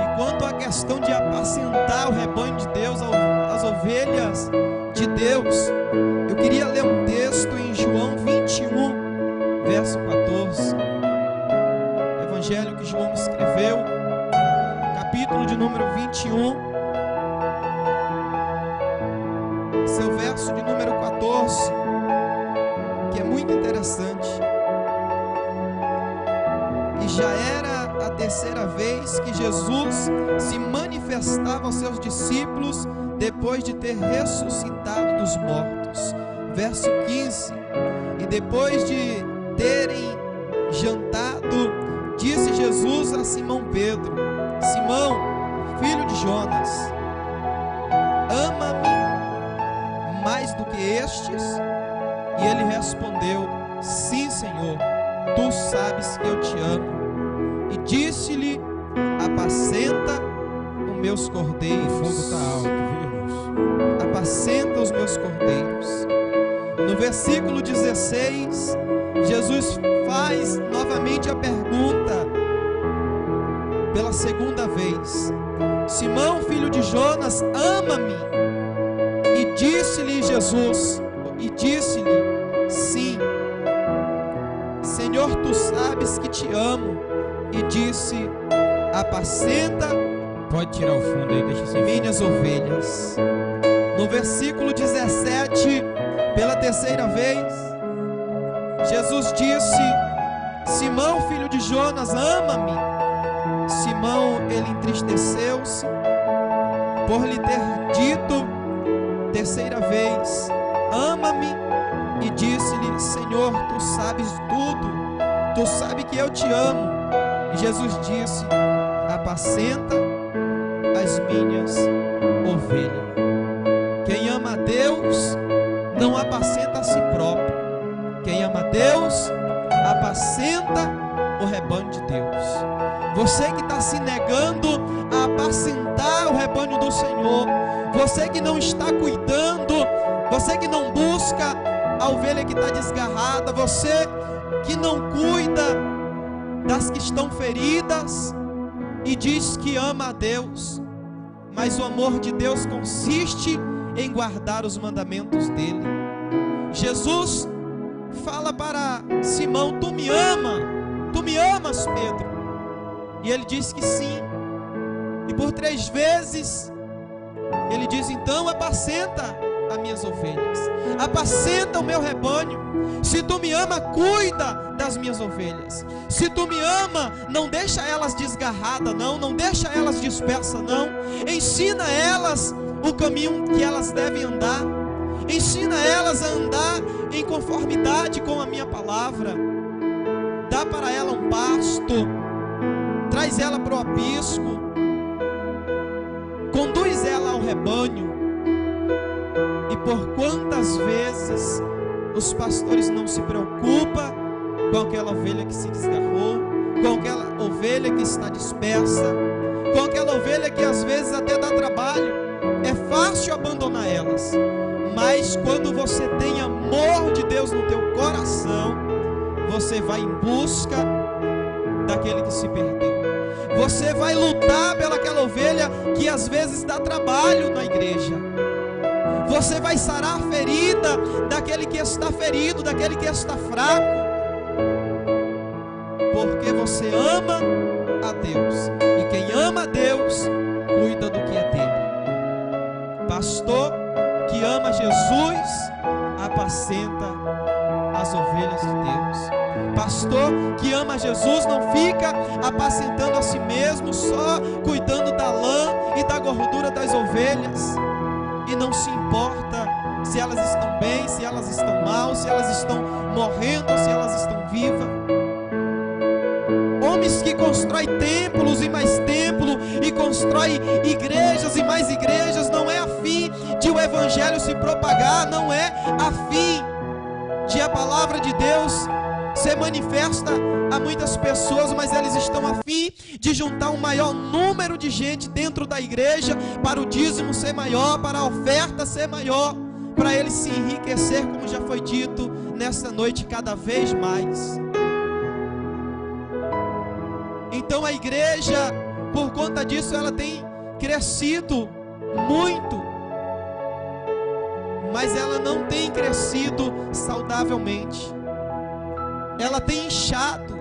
E quanto à questão de apacentar o rebanho de Deus, as ovelhas de Deus, eu queria ler um texto em João 21, verso 14. Evangelho que João escreveu, capítulo de número 21, seu verso de número 14, que é muito interessante. E já era a terceira vez que Jesus se manifestava aos seus discípulos depois de ter ressuscitado dos mortos. Verso 15. E depois de terem jantado, disse Jesus a Simão Pedro: Simão, filho de Jonas, ama-me mais do que estes? E ele respondeu: sim, Senhor, tu sabes que eu te amo. E disse-lhe: apacenta os meus cordeiros. O fogo está alto, viu, irmãos? apacenta os meus cordeiros. No versículo 16, Jesus faz novamente a pergunta, pela segunda vez: Simão, filho de Jonas, ama-me? E disse-lhe Jesus, sim, Senhor, tu sabes que te amo. E disse: apacenta, pode tirar o fundo aí, deixa assim, minhas ovelhas. No versículo 17, pela terceira vez, Jesus disse: Simão, filho de Jonas, ama-me? Simão, ele entristeceu-se por lhe ter dito terceira vez: ama-me? E disse-lhe: Senhor, tu sabes tudo, tu sabes que eu te amo. E Jesus disse: apacenta as minhas ovelhas. Quem ama a Deus não apacenta a si próprio. Quem ama a Deus apacenta o rebanho de Deus. Você que está se negando a apacentar o rebanho do Senhor, você que não está cuidando, você que não busca a ovelha que está desgarrada, você que não cuida das que estão feridas e diz que ama a Deus, mas o amor de Deus consiste em guardar os mandamentos dele. Jesus fala para Simão: tu me amas, Pedro? E ele diz que sim. E por 3 vezes ele diz: então apacenta as minhas ovelhas, apacenta o meu rebanho. Se tu me ama, cuida das minhas ovelhas. Se tu me ama, não deixa elas desgarradas, não deixa elas dispersas, não. Ensina elas o caminho que elas devem andar. Ensina elas a andar em conformidade com a minha palavra. Dá para ela um pasto, traz ela para o aprisco, conduz ela ao rebanho. E por quantas vezes os pastores não se preocupam com aquela ovelha que se desgarrou, com aquela ovelha que está dispersa, com aquela ovelha que às vezes até dá trabalho. É fácil abandonar elas, mas quando você tem amor de Deus no teu coração, você vai em busca daquele que se perdeu. Você vai lutar pelaquela ovelha que às vezes dá trabalho na igreja. Você vai sarar a ferida daquele que está ferido, daquele que está fraco, porque você ama a Deus, e quem ama a Deus cuida do que é dele. Pastor que ama Jesus apacenta as ovelhas de Deus. Pastor que ama Jesus não fica apacentando a si mesmo, só cuidando da lã e da gordura das ovelhas, e não se importa se elas estão bem, se elas estão mal, se elas estão morrendo ou se elas estão vivas. Homens que constroem templos e mais templos, e constroem igrejas e mais igrejas, não é a fim de o evangelho se propagar, não é a fim de a palavra de Deus ser manifesta a muitas pessoas, mas eles estão a fim de juntar um maior número de gente dentro da igreja, para o dízimo ser maior, para a oferta ser maior, para eles se enriquecer, como já foi dito nessa noite, cada vez mais. Então a igreja, por conta disso, ela tem crescido muito, mas ela não tem crescido saudavelmente. Ela tem inchado.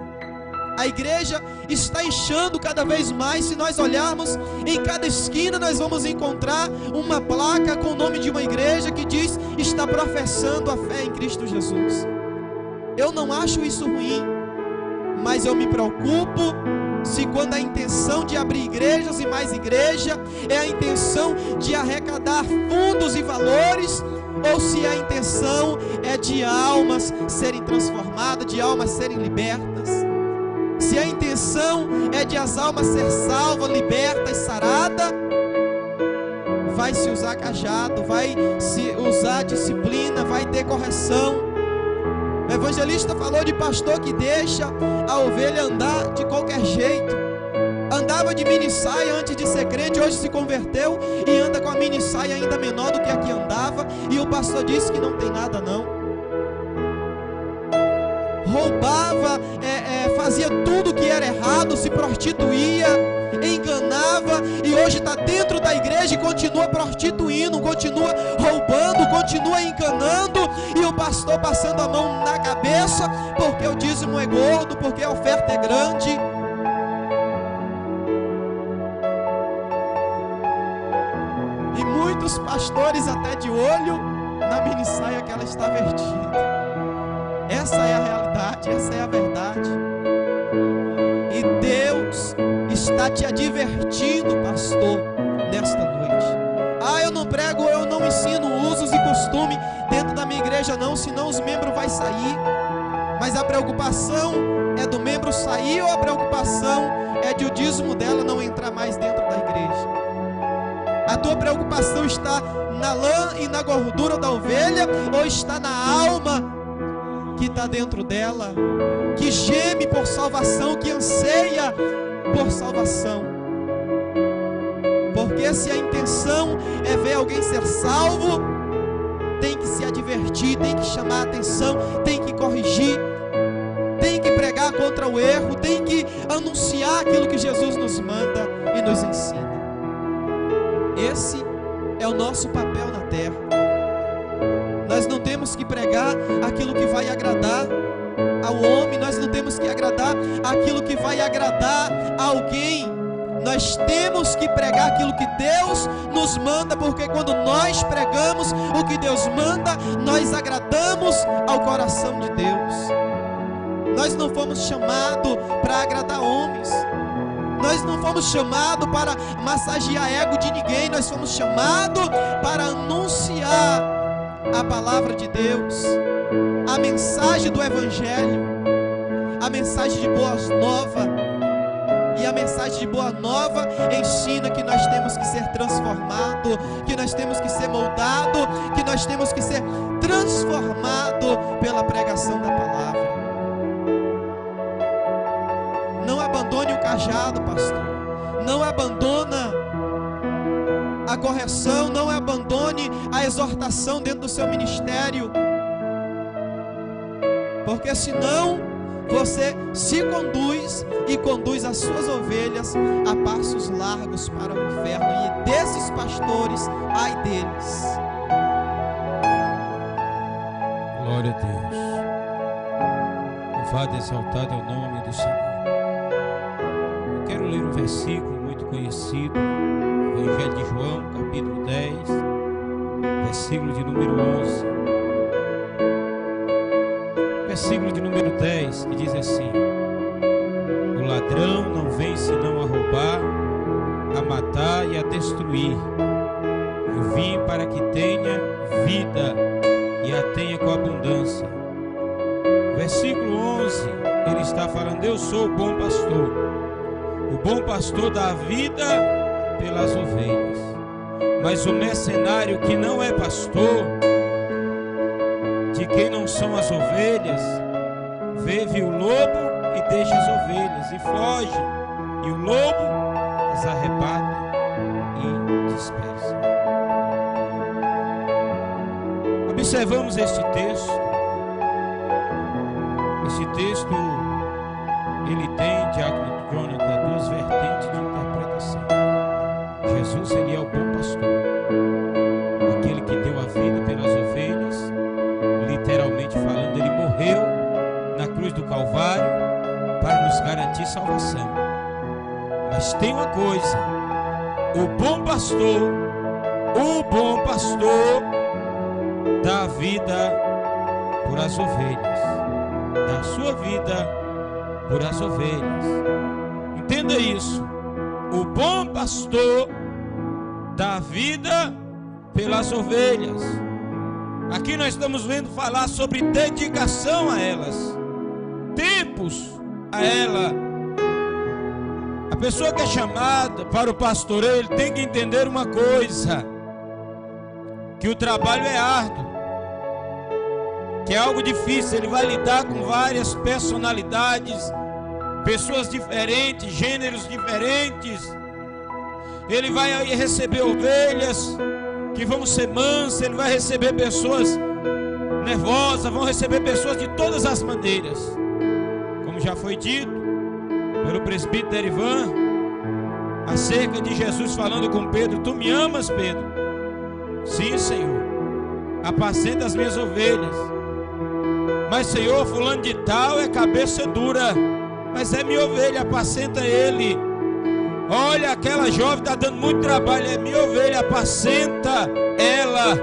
A igreja está inchando cada vez mais. Se nós olharmos em cada esquina, nós vamos encontrar uma placa com o nome de uma igreja que diz: está professando a fé em Cristo Jesus. Eu não acho isso ruim, mas eu me preocupo se quando a intenção de abrir igrejas e mais igreja é a intenção de arrecadar fundos e valores, ou se a intenção é de almas serem transformadas, de almas serem libertas. Se a intenção é de as almas ser salvas, libertas, saradas, vai se usar cajado, vai se usar disciplina, vai ter correção. O evangelista falou de pastor que deixa a ovelha andar de qualquer jeito. andava de mini saia antes de ser crente, hoje se converteu e anda com a mini saia ainda menor do que a que andava, e o pastor disse que não tem nada não. Roubava, fazia tudo que era errado, se prostituía, enganava, e hoje está dentro da igreja e continua prostituindo, continua roubando, continua enganando, e o pastor passando a mão na cabeça, porque o dízimo é gordo, porque a oferta é grande. E muitos pastores até de olho na mini saia que ela está vestida. Essa é a realidade, essa é a verdade. E Deus está te advertindo, pastor, nesta noite. Eu não prego, eu não ensino usos e costumes dentro da minha igreja não, senão os membros vão sair. Mas a preocupação é do membro sair, ou a preocupação é de o dízimo dela não entrar mais dentro da igreja? A tua preocupação está na lã e na gordura da ovelha, ou está na alma que está dentro dela, que geme por salvação, que anseia por salvação? Porque se a intenção é ver alguém ser salvo, tem que se advertir, tem que chamar a atenção, tem que corrigir, tem que pregar contra o erro, tem que anunciar aquilo que Jesus nos manda e nos ensina. Esse é o nosso papel na terra. Nós não temos que pregar aquilo que vai agradar ao homem, nós não temos que agradar aquilo que vai agradar a alguém. Nós temos que pregar aquilo que Deus nos manda, porque quando nós pregamos o que Deus manda, nós agradamos ao coração de Deus. Nós não fomos chamados para agradar homens, nós não fomos chamados para massagear ego de ninguém, nós fomos chamados para anunciar a palavra de Deus, a mensagem do Evangelho, a mensagem de boas novas. E a mensagem de boa nova ensina que nós temos que ser transformados, que nós temos que ser moldados, que nós temos que ser transformados pela pregação da palavra. Não abandone o cajado, pastor. Não abandona a correção, não abandone a exortação dentro do seu ministério, porque senão você se conduz e conduz as suas ovelhas a passos largos para o inferno. E desses pastores, ai deles. Glória a Deus. Louvado e exaltado é o nome do Senhor. Eu quero ler um versículo muito conhecido, Evangelho de João, capítulo 10, versículo de número 11. Versículo de número 10, que diz assim: o ladrão não vem senão a roubar, a matar e a destruir. Eu vim para que tenha vida e a tenha com abundância. Versículo 11, ele está falando: eu sou o bom pastor. O bom pastor dá a vida pelas ovelhas. Mas o mercenário que não é pastor, de quem não são as ovelhas, vê o lobo e deixa as ovelhas e foge, e o lobo as arrebata e dispersa. Observamos este texto. Este texto, ele tem, diácono Jonathan, duas vertentes de interpretação. Jesus, ele é o bom pastor, aquele que deu a vida pelas ovelhas. Literalmente falando, ele morreu na cruz do Calvário para nos garantir salvação. Mas tem uma coisa: o bom pastor dá a vida por as ovelhas, dá a sua vida por as ovelhas. Entenda isso: o bom pastor dá a vida pelas ovelhas. Aqui nós estamos vendo falar sobre dedicação a elas, tempos a ela. A pessoa que é chamada para o pastoreio, ele tem que entender uma coisa: que o trabalho é árduo, que é algo difícil. Ele vai lidar com várias personalidades, pessoas diferentes, gêneros diferentes. Ele vai aí receber ovelhas que vão ser mansas, ele vai receber pessoas nervosas, vão receber pessoas de todas as maneiras. Como já foi dito pelo presbítero Erivan, acerca de Jesus falando com Pedro: tu me amas, Pedro? Sim, Senhor, apacenta as minhas ovelhas. Mas, Senhor, fulano de tal é cabeça dura, mas é minha ovelha, apacenta ele. Olha, aquela jovem está dando muito trabalho, é minha ovelha, apacenta ela.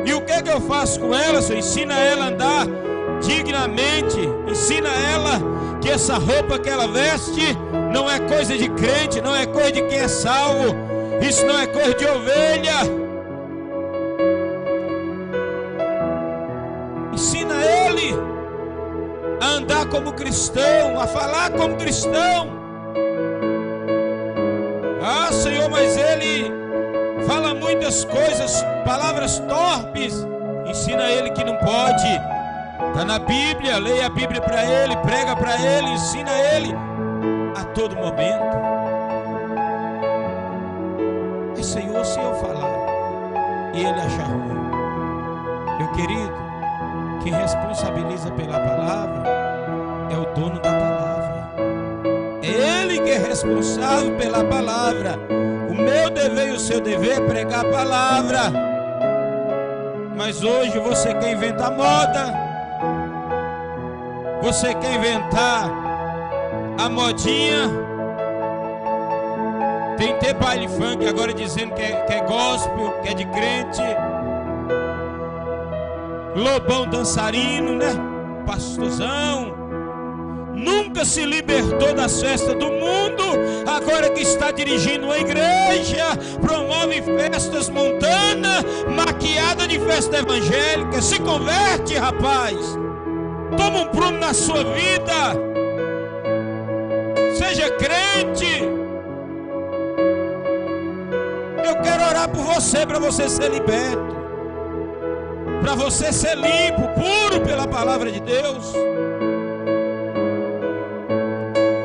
E o que é que eu faço com ela, Senhor? Ensina ela a andar dignamente, ensina ela que essa roupa que ela veste não é coisa de crente, não é coisa de quem é salvo, isso não é coisa de ovelha. Ensina ele a andar como cristão, a falar como cristão. Ah, Senhor, mas ele fala muitas coisas, palavras torpes. Ensina ele que não pode. Está na Bíblia, leia a Bíblia para ele, prega para ele, ensina ele a todo momento. Mas, Senhor, se eu falar e ele achar ruim, meu querido, quem responsabiliza pela palavra é o dono da palavra. É ele que é responsável pela palavra. O meu dever e o seu dever é pregar a palavra. Mas hoje você quer inventar moda, você quer inventar a modinha. Tem até baile funk agora dizendo que é gospel, que é de crente. Lobão dançarino, né? Pastorzão. Nunca se libertou das festas do mundo. Agora que está dirigindo uma igreja, promove festas montanas, maquiada de festa evangélica. Se converte, rapaz. Toma um prumo na sua vida. Seja crente. Eu quero orar por você, para você ser liberto, para você ser limpo, puro pela palavra de Deus.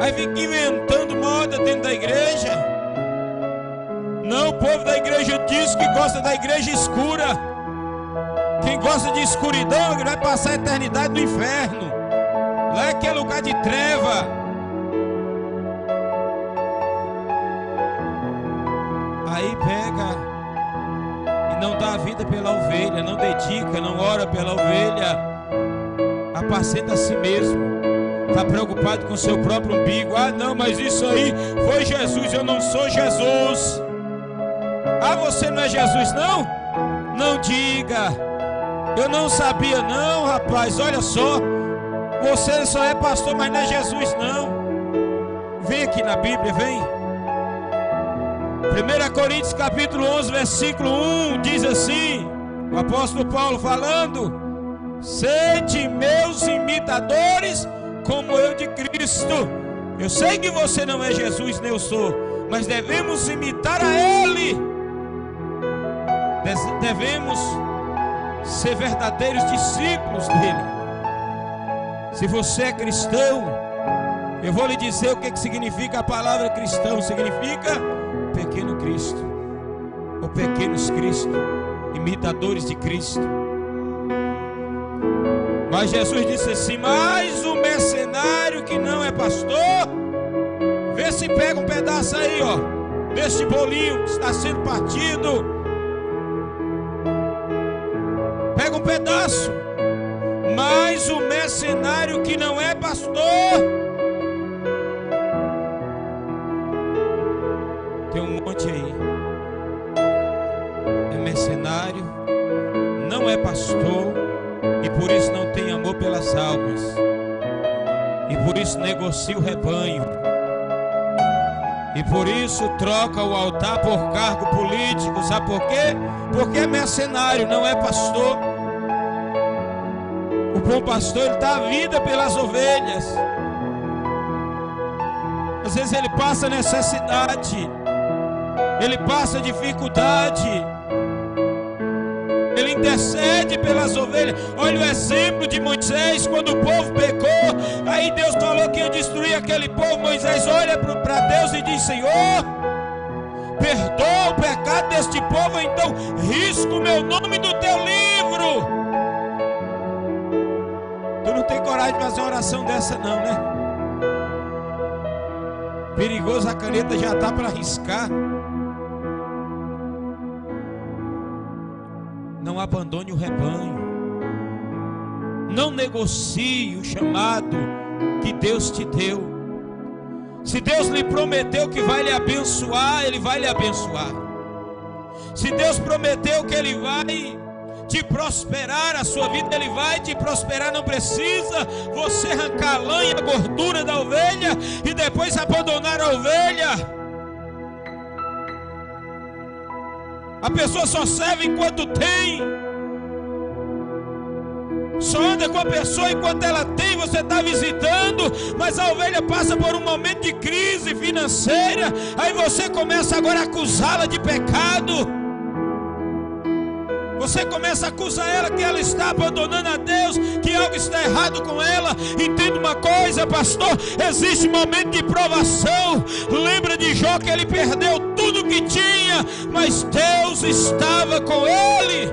Aí fica inventando moda dentro da igreja. Não, o povo da igreja diz que gosta da igreja escura. Quem gosta de escuridão vai passar a eternidade no inferno. Lá é que é lugar de treva. Aí pega e não dá a vida pela ovelha, não dedica, não ora pela ovelha, apacenta a si mesmo. Está preocupado com o seu próprio umbigo. Ah, não, mas isso aí foi Jesus, eu não sou Jesus. Ah, você não é Jesus, não? Não diga. Eu não sabia, não, rapaz. Olha só, você só é pastor, mas não é Jesus, não. Vem aqui na Bíblia, vem. 1 Coríntios capítulo 11, versículo 1, diz assim, o apóstolo Paulo falando: sede meus imitadores, como eu de Cristo. Eu sei que você não é Jesus, nem eu sou, mas devemos imitar a Ele. Devemos ser verdadeiros discípulos dele. Se você é cristão, eu vou lhe dizer o que significa a palavra cristão. Significa pequeno Cristo, ou pequenos Cristo, imitadores de Cristo. Mas Jesus disse assim: mas o mercenário que não é pastor, vê se pega um pedaço aí, ó, desse bolinho que está sendo partido. Pega um pedaço. Mas o mercenário que não é pastor, tem um monte aí, é mercenário, não é pastor, e por isso não tem amor pelas almas, e por isso negocia o rebanho, e por isso troca o altar por cargo político. Sabe por quê? Porque é mercenário, não é pastor. O bom pastor, ele dá a vida pelas ovelhas. Às vezes ele passa necessidade, ele passa dificuldade, ele intercede pelas ovelhas. Olha o exemplo de Moisés, quando o povo pecou, aí Deus falou que ia destruir aquele povo. Moisés olha para Deus e diz: Senhor, perdoa o pecado deste povo, então risca o meu nome do teu livro. Tu não tem coragem de fazer uma oração dessa não, né? Perigoso, a caneta já está para riscar. Não abandone o rebanho. Não negocie o chamado que Deus te deu. Se Deus lhe prometeu que vai lhe abençoar, Ele vai lhe abençoar. Se Deus prometeu que Ele vai te prosperar a sua vida, Ele vai te prosperar. Não precisa você arrancar a lã e a gordura da ovelha e depois abandonar a ovelha. A pessoa só serve enquanto tem, só anda com a pessoa enquanto ela tem. Você está visitando, mas a ovelha passa por um momento de crise financeira, aí você começa agora a acusá-la de pecado. Você começa a acusar ela que ela está abandonando a Deus, que algo está errado com ela. Entenda uma coisa, pastor, existe momento de provação. Lembra de Jó, que ele perdeu tudo que tinha, mas Deus estava com ele.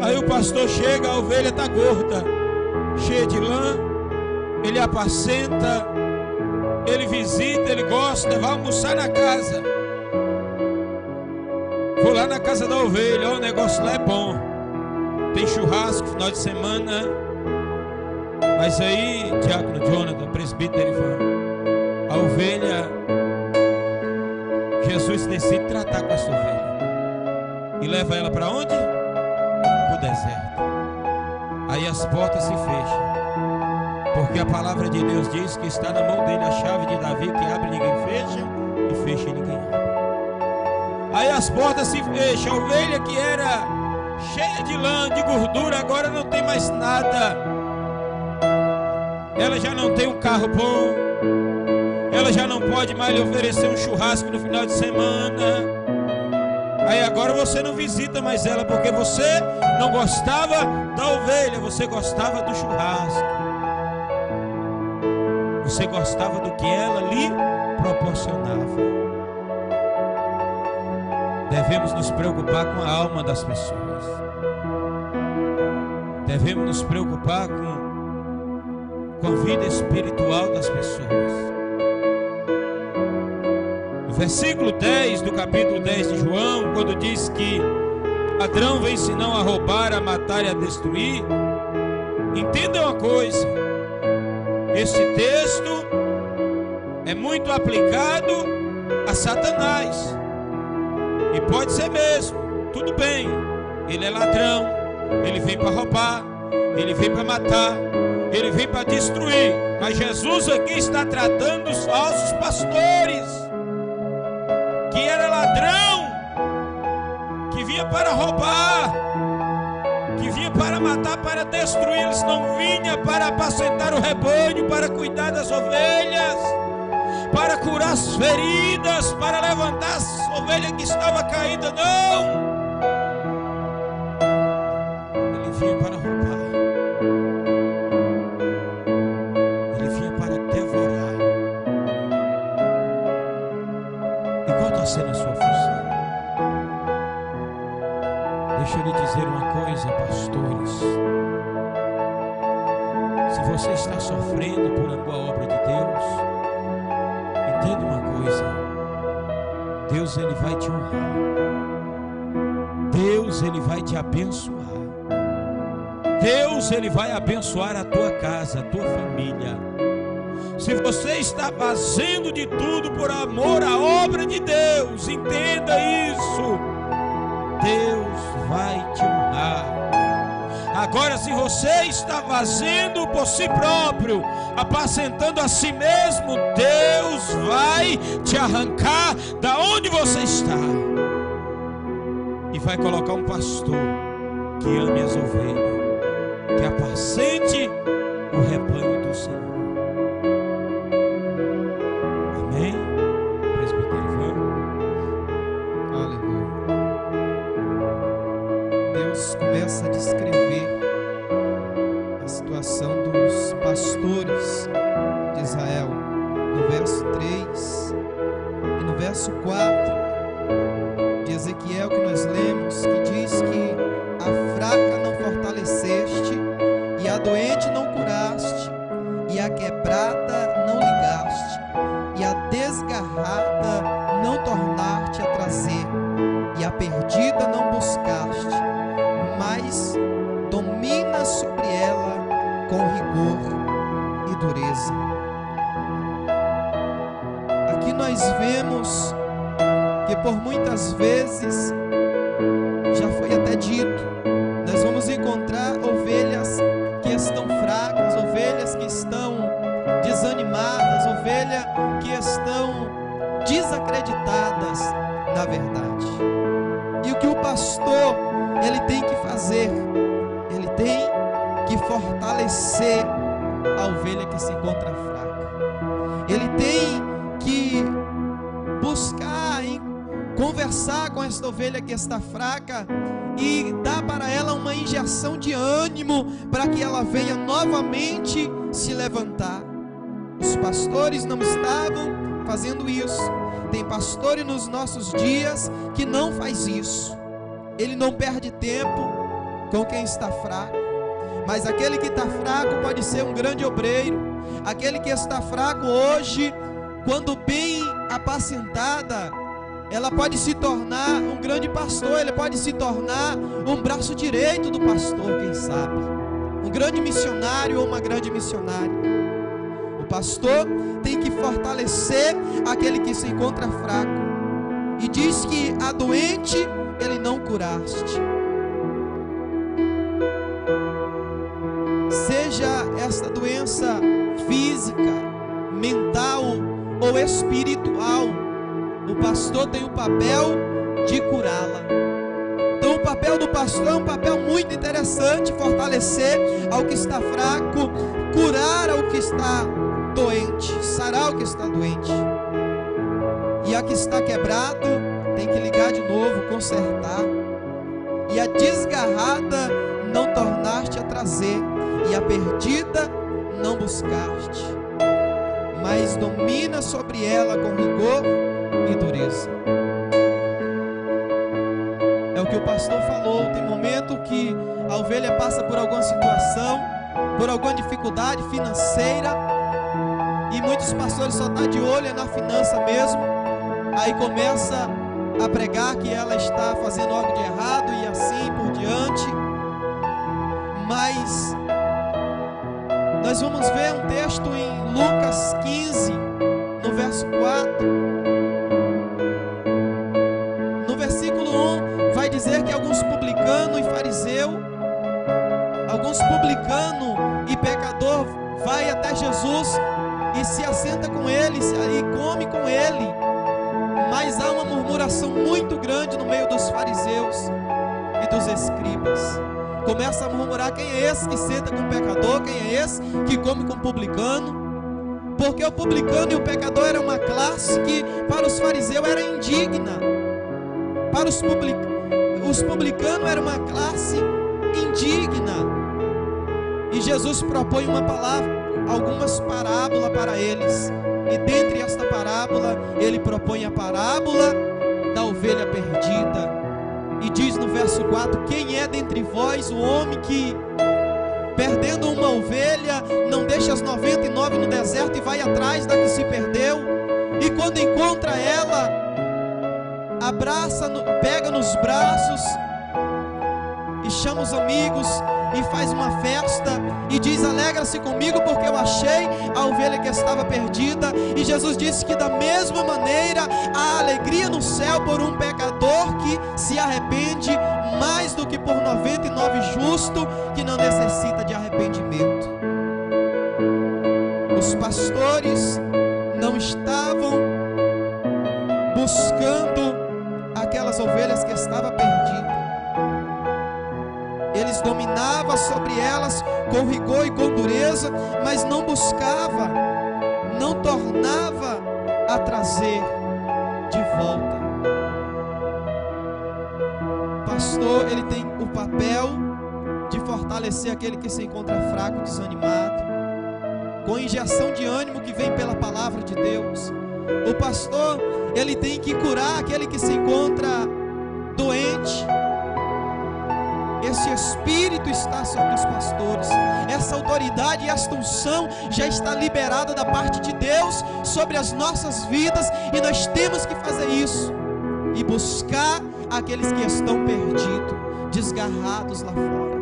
Aí o pastor chega, a ovelha está gorda, cheia de lã, ele apacenta, ele visita, ele gosta, vai almoçar na casa. Vou lá na casa da ovelha, o negócio lá é bom, tem churrasco final de semana. Mas aí, diácono Jonathan, presbítero Erivan, a ovelha, Jesus decide tratar com essa ovelha e leva ela para onde? Para o deserto. Aí as portas se fecham, porque a palavra de Deus diz que está na mão dele a chave de Davi, que abre ninguém fecha, e fecha ninguém abre. Aí as portas se fecham. A ovelha que era cheia de lã, de gordura, agora não tem mais nada. Ela já não tem um carro bom, ela já não pode mais lhe oferecer um churrasco no final de semana. Aí agora você não visita mais ela, porque você não gostava da ovelha, você gostava do churrasco, você gostava do que ela lhe proporcionava. Devemos nos preocupar com a alma das pessoas. Devemos nos preocupar com a vida espiritual das pessoas. No versículo 10 do capítulo 10 de João, quando diz que ladrão vem senão a roubar, a matar e a destruir, entenda uma coisa: esse texto é muito aplicado a Satanás. E pode ser mesmo, tudo bem, ele é ladrão, ele vem para roubar, ele vem para matar, ele vem para destruir. Mas Jesus aqui está tratando os falsos pastores, que era ladrão, que vinha para roubar, que vinha para matar, para destruir. Eles não vinham para apacentar o rebanho, para cuidar das ovelhas, para curar as feridas, para levantar as ovelhas que estavam caídas. Não! Ele vinha para roubar, ele vinha para devorar. E qual está sendo a sua função? Deixa eu lhe dizer uma coisa, pastores. Se você está sofrendo por uma boa obra de Deus, entenda uma coisa: Deus, Ele vai te honrar. Deus, Ele vai te abençoar. Deus, Ele vai abençoar a tua casa, a tua família. Se você está fazendo de tudo por amor à obra de Deus, entenda isso: Deus vai te honrar. Agora, se você está fazendo por si próprio, apacentando a si mesmo, Deus vai te arrancar da onde você está e vai colocar um pastor que ame as ovelhas, que apacente o rebanho do Senhor. Amém? Presbítero Ivan. começa a descrever a situação dos pastores de Israel, no verso 3 e no verso 4 de Ezequiel, que nós lemos, que diz que a fraca não fortaleceste, e a doente não curaste, e a quebrada não ligaste, e a desgarrada não tornaste a trazer, e a perdida não buscaste, mas domina sobre ela com rigor e dureza. Aqui nós vemos que por muitas vezes, já foi até dito, nós vamos encontrar ovelhas que estão fracas, ovelhas que estão desanimadas, ovelhas que estão desacreditadas na verdade. E o que o pastor, ele tem que fazer? Ele tem que fortalecer a ovelha que se encontra fraca. Ele tem que buscar conversar com esta ovelha que está fraca e dar para ela uma injeção de ânimo para que ela venha novamente se levantar. Os pastores não estavam fazendo isso. Tem pastores nos nossos dias que não faz isso. Ele não perde tempo com quem está fraco, mas aquele que está fraco pode ser um grande obreiro. Aquele que está fraco hoje, quando bem apacentada, ela pode se tornar um grande pastor, ele pode se tornar um braço direito do pastor, quem sabe, um grande missionário ou uma grande missionária. O pastor tem que fortalecer aquele que se encontra fraco, e diz que a doente ele não curaste. Seja esta doença física, mental ou espiritual, o pastor tem o papel de curá-la. Então o papel do pastor é um papel muito interessante: fortalecer ao que está fraco, curar ao que está doente, sarar o que está doente. E a que está quebrado tem que ligar de novo, consertar. E a desgarrada não tornaste a trazer, e a perdida não buscaste, mas domina sobre ela com rigor e dureza. É o que o pastor falou. Tem momento que a ovelha passa por alguma situação, por alguma dificuldade financeira, e muitos pastores só estão de olho na finança mesmo. Aí começa a pregar que ela está fazendo algo de errado e assim por diante. Mas nós vamos ver um texto em Lucas 15, no verso 4. No versículo 1 vai dizer que alguns publicanos e fariseus, alguns publicanos e pecador vai até Jesus e se assenta com ele e come com ele. Mas há uma murmuração muito grande no meio dos fariseus e dos escribas. Começa a murmurar: quem é esse que senta com o pecador? Quem é esse que come com o publicano? Porque o publicano e o pecador era uma classe que para os fariseus era indigna. Para os publicanos era uma classe indigna. E Jesus propõe uma palavra, algumas parábolas para eles. E dentre esta parábola, ele propõe a parábola da ovelha perdida. E diz no verso 4: quem é dentre vós o homem que, perdendo uma ovelha, não deixa as 99 no deserto e vai atrás da que se perdeu? E quando encontra ela, abraça, pega nos braços e chama os amigos e faz uma festa e diz: alegra-se comigo porque eu achei a ovelha que estava perdida. E Jesus disse que da mesma maneira há alegria no céu por um pecador que se arrepende, mais do que por 99 justos que não necessita de arrependimento. Os pastores não estavam buscando aquelas ovelhas que estavam perdidas. Eles dominavam sobre elas com rigor e com dureza, mas não buscava, não tornava a trazer de volta. O pastor, ele tem o papel fortalecer aquele que se encontra fraco, desanimado, com injeção de ânimo que vem pela palavra de Deus. O pastor, ele tem que curar aquele que se encontra doente. Esse Espírito está sobre os pastores. Essa autoridade e esta unção já está liberada da parte de Deus sobre as nossas vidas, e nós temos que fazer isso e buscar aqueles que estão perdidos, desgarrados lá fora.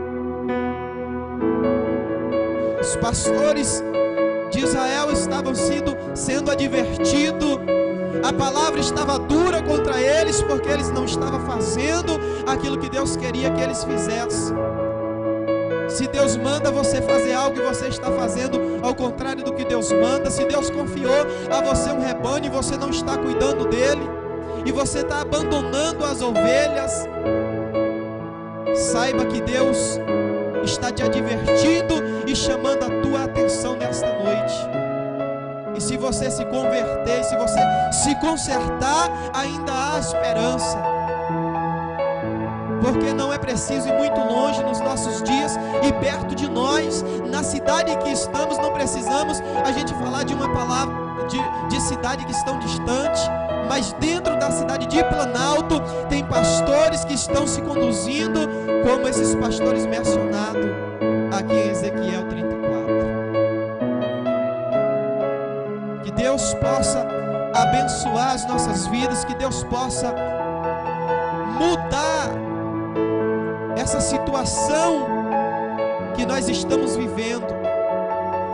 Os pastores de Israel estavam sendo advertidos. A palavra estava dura contra eles, porque eles não estavam fazendo aquilo que Deus queria que eles fizessem. Se Deus manda você fazer algo e você está fazendo ao contrário do que Deus manda, se Deus confiou a você um rebanho e você não está cuidando dele, e você está abandonando as ovelhas, saiba que Deus está te advertindo e chamando a tua atenção nesta noite. E se você se converter, se você se consertar, ainda há esperança. Porque não é preciso ir muito longe nos nossos dias, e perto de nós, na cidade em que estamos, não precisamos a gente falar de uma palavra de cidade que estão distante, mas dentro da cidade de Planalto tem pastores que estão se conduzindo como esses pastores mencionados aqui em Ezequiel 34. Que Deus possa abençoar as nossas vidas, que Deus possa mudar essa situação que nós estamos vivendo,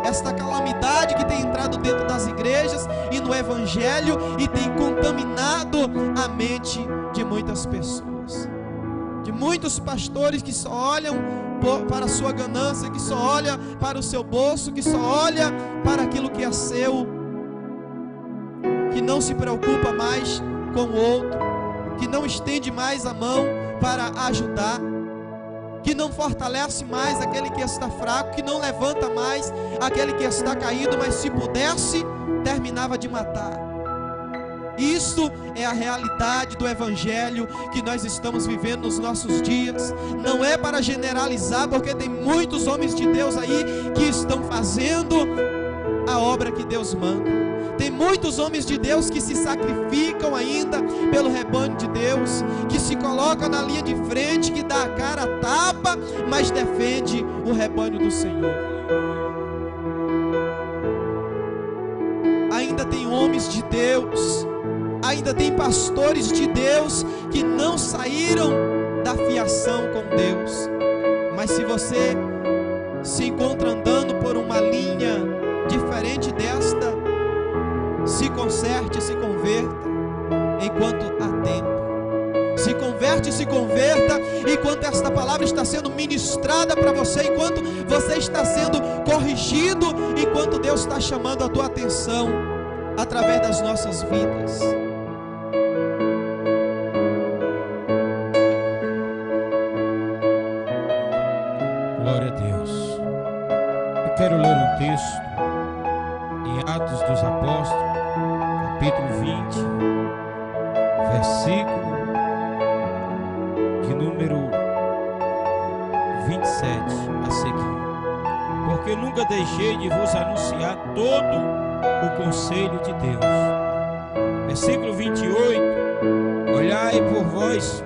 esta calamidade que tem entrado dentro das igrejas e no evangelho e tem contaminado a mente de muitas pessoas, de muitos pastores que só olham para a sua ganância, que só olha para o seu bolso, que só olha para aquilo que é seu, que não se preocupa mais com o outro, que não estende mais a mão para ajudar, que não fortalece mais aquele que está fraco, que não levanta mais aquele que está caído, mas se pudesse, terminava de matar. Isso é a realidade do evangelho que nós estamos vivendo nos nossos dias. Não é para generalizar, porque tem muitos homens de Deus aí que estão fazendo a obra que Deus manda. Tem muitos homens de Deus que se sacrificam ainda pelo rebanho de Deus, que se colocam na linha de frente, que dá a cara a tapa, mas defende o rebanho do Senhor. Ainda tem homens de Deus, ainda tem pastores de Deus que não saíram da fiação com Deus. Mas se você se encontra andando por uma linha diferente desta, se conserte, se converta enquanto há tempo. Se converte, se converta enquanto esta palavra está sendo ministrada para você, enquanto você está sendo corrigido, enquanto Deus está chamando a tua atenção através das nossas vidas. Glória a Deus. Eu quero ler um texto em Atos dos Apóstolos, capítulo 20, versículo de número 27 a seguir. Porque nunca deixei de vos anunciar todo o conselho de Deus. Versículo 28. Olhai por vós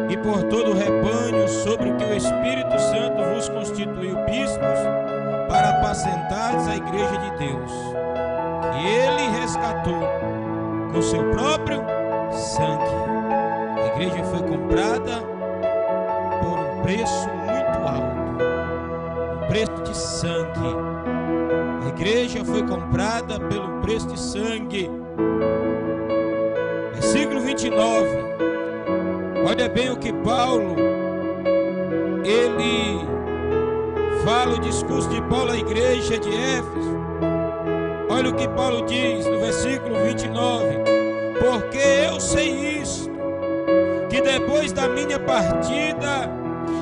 e por todo o rebanho sobre o que o Espírito Santo vos constituiu bispos, para apacentardes a igreja de Deus, que Ele resgatou com seu próprio sangue. A igreja foi comprada por um preço muito alto, um preço de sangue. A igreja foi comprada pelo preço de sangue. Versículo 29. Olha bem o que Paulo, ele fala, o discurso de Paulo à igreja de Éfeso. Olha o que Paulo diz no versículo 29. Porque eu sei isto, que depois da minha partida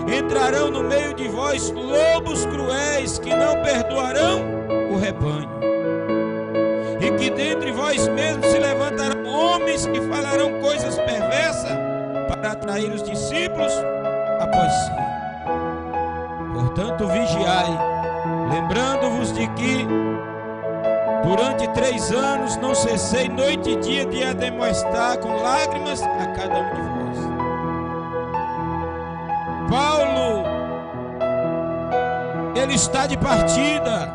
entrarão no meio de vós lobos cruéis, que não perdoarão o rebanho, e que dentre vós mesmos se levantarão homens que falarão coisas perversas para atrair os discípulos após si. Portanto, vigiai, lembrando-vos de que durante 3 anos não cessei noite e dia de admoestar com lágrimas a cada um de vós. Paulo, ele está de partida.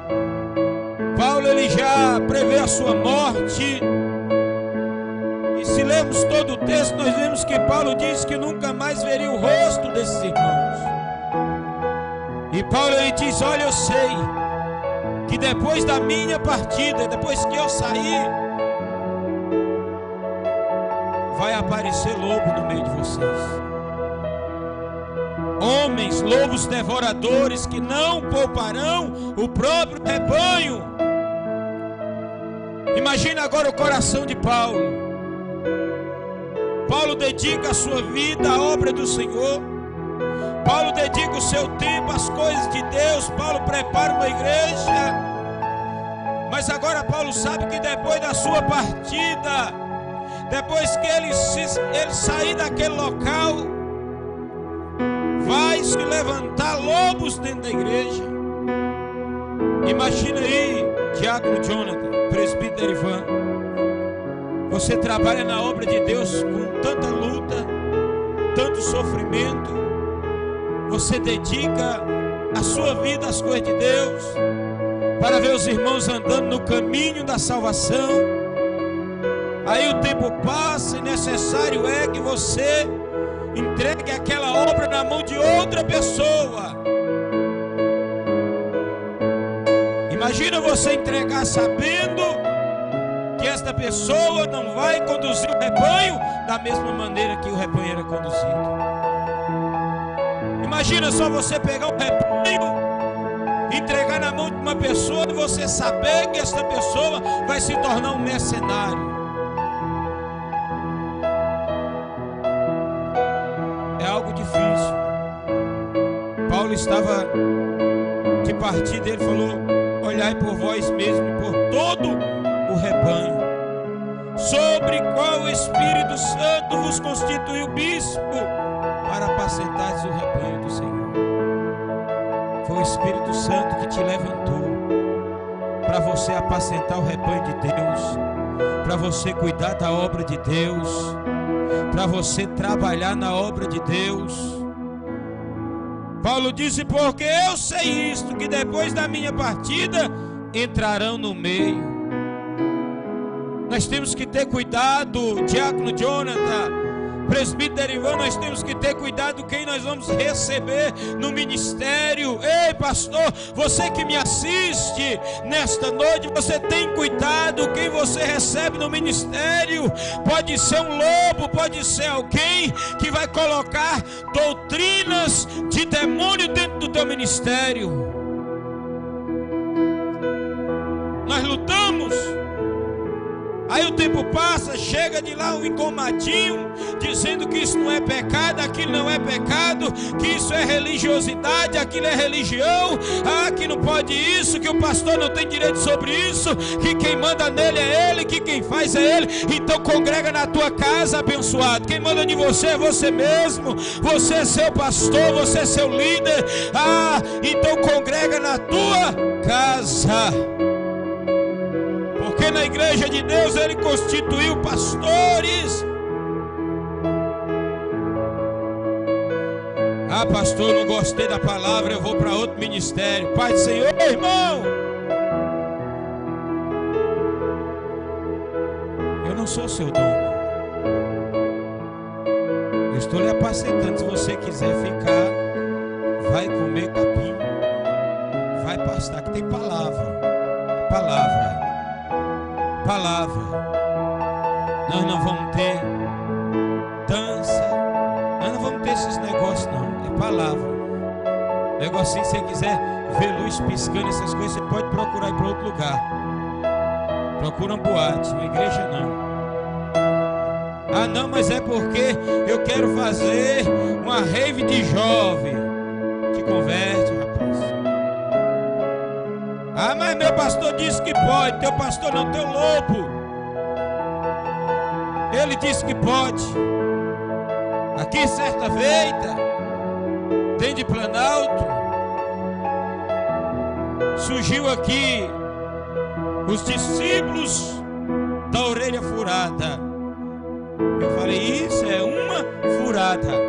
Paulo, ele já prevê a sua morte. E se lermos todo o texto, nós vemos que Paulo diz que nunca mais veria o rosto desses irmãos. E Paulo, ele diz: olha, eu sei que depois da minha partida, depois que eu sair, vai aparecer lobo no meio de vocês. Homens, lobos devoradores que não pouparão o próprio rebanho. Imagina agora o coração de Paulo. Paulo dedica a sua vida à obra do Senhor. Paulo dedica o seu tempo às coisas de Deus. Paulo prepara uma igreja. Mas agora Paulo sabe que depois da sua partida, depois que ele sair daquele local, vai se levantar lobos dentro da igreja. Imagina aí, diácono Jonathan, presbítero Ivan, você trabalha na obra de Deus com tanta luta, tanto sofrimento, você dedica a sua vida às coisas de Deus, para ver os irmãos andando no caminho da salvação. Aí o tempo passa e necessário é que você entregue aquela obra na mão de outra pessoa. Imagina você entregar sabendo que esta pessoa não vai conduzir o rebanho da mesma maneira que o rebanho era conduzido. Imagina só você pegar o rebanho, entregar na mão de uma pessoa e você saber que esta pessoa vai se tornar um mercenário. É algo difícil. Paulo estava de partida, ele falou: olhai por vós mesmos, por todo o rebanho, sobre qual o Espírito Santo vos constituiu bispo, para apacentares o rebanho do Senhor. Foi o Espírito Santo que te levantou para você apacentar o rebanho de Deus, para você cuidar da obra de Deus, para você trabalhar na obra de Deus. Paulo disse: porque eu sei isto, que depois da minha partida entrarão no meio. Nós temos que ter cuidado, diácono Jonathan, presbítero Ivan, nós temos que ter cuidado quem nós vamos receber no ministério. Ei, pastor, você que me assiste nesta noite, você tem cuidado quem você recebe no ministério. Pode ser um lobo, pode ser alguém que vai colocar doutrinas de demônio dentro do teu ministério. Nós lutamos. Aí o tempo passa, chega de lá um engomadinho, dizendo que isso não é pecado, aquilo não é pecado, que isso é religiosidade, aquilo é religião, que não pode isso, que o pastor não tem direito sobre isso, que quem manda nele é ele, que quem faz é ele. Então congrega na tua casa, abençoado. Quem manda de você é você mesmo, você é seu pastor, você é seu líder. Então congrega na tua casa. Porque na igreja de Deus ele constituiu pastores. Pastor, não gostei da palavra, eu vou para outro ministério. Pai do Senhor, irmão, eu não sou seu dono. Eu estou lhe apacentando. Se você quiser ficar, vai comer capim, vai pastar, que tem palavra. Nós não vamos ter dança, nós não vamos ter esses negócios não, é palavra. Negocinho, se você quiser ver luz piscando, essas coisas, você pode procurar ir para outro lugar. Procura uma boate, uma igreja não. Não, mas é porque eu quero fazer uma rave de jovem. Te converte, rapaz. Mas meu pastor disse que pode. Teu pastor não, teu lobo. Ele disse que pode. Aqui certa feita, tem de Planalto, surgiu aqui os discípulos da orelha furada. Eu falei, isso é uma furada.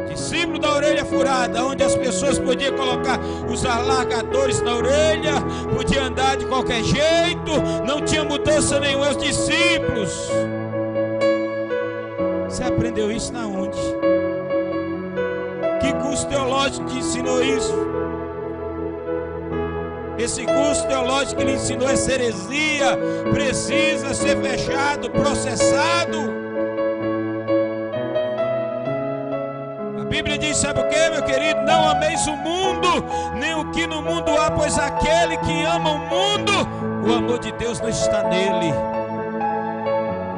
Discípulo da orelha furada, onde as pessoas podiam colocar os alargadores na orelha, podiam andar de qualquer jeito, não tinha mudança nenhuma. Os discípulos. Você aprendeu isso na onde? Que curso teológico te ensinou isso? Esse curso teológico que lhe ensinou essa heresia precisa ser fechado, processado. A Bíblia diz, sabe o que, meu querido? Não ameis o mundo, nem o que no mundo há, pois aquele que ama o mundo, o amor de Deus não está nele.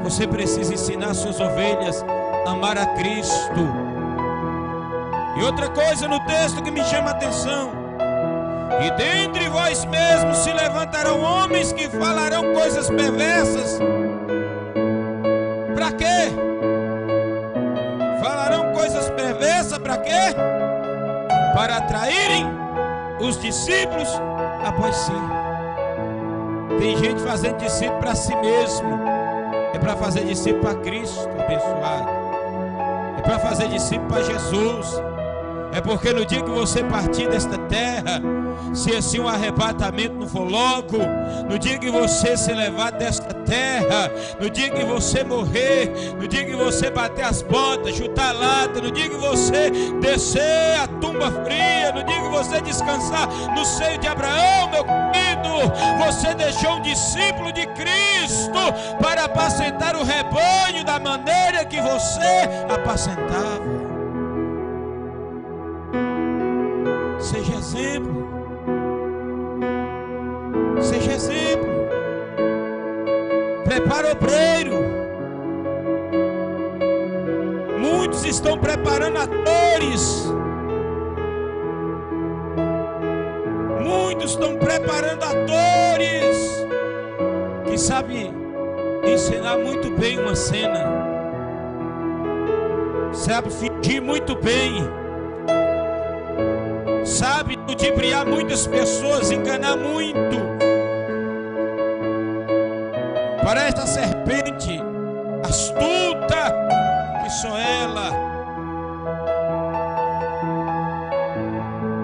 Você precisa ensinar suas ovelhas a amar a Cristo. E outra coisa no texto que me chama a atenção: e dentre vós mesmos se levantarão homens que falarão coisas perversas. Para quê? Falarão coisas perversas para quê? Para atraírem os discípulos após si. Tem gente fazendo discípulo para si mesmo. É para fazer discípulo para Cristo abençoado. É para fazer discípulo para Jesus. É porque no dia que você partir desta terra, se assim um arrebatamento não for logo, no dia que você se levar desta terra, no dia que você morrer, no dia que você bater as botas, chutar a lata, no dia que você descer a tumba fria, no dia que você descansar no seio de Abraão, meu querido, você deixou um discípulo de Cristo para apacentar o rebanho da maneira que você apacentava. Seja exemplo. Seja exemplo. Prepara obreiro. Muitos estão preparando atores. Muitos estão preparando atores que sabem ensinar muito bem uma cena. Sabe fingir muito bem. Sabe ludibriar muitas pessoas, enganar muito. Parece a serpente astuta que só ela.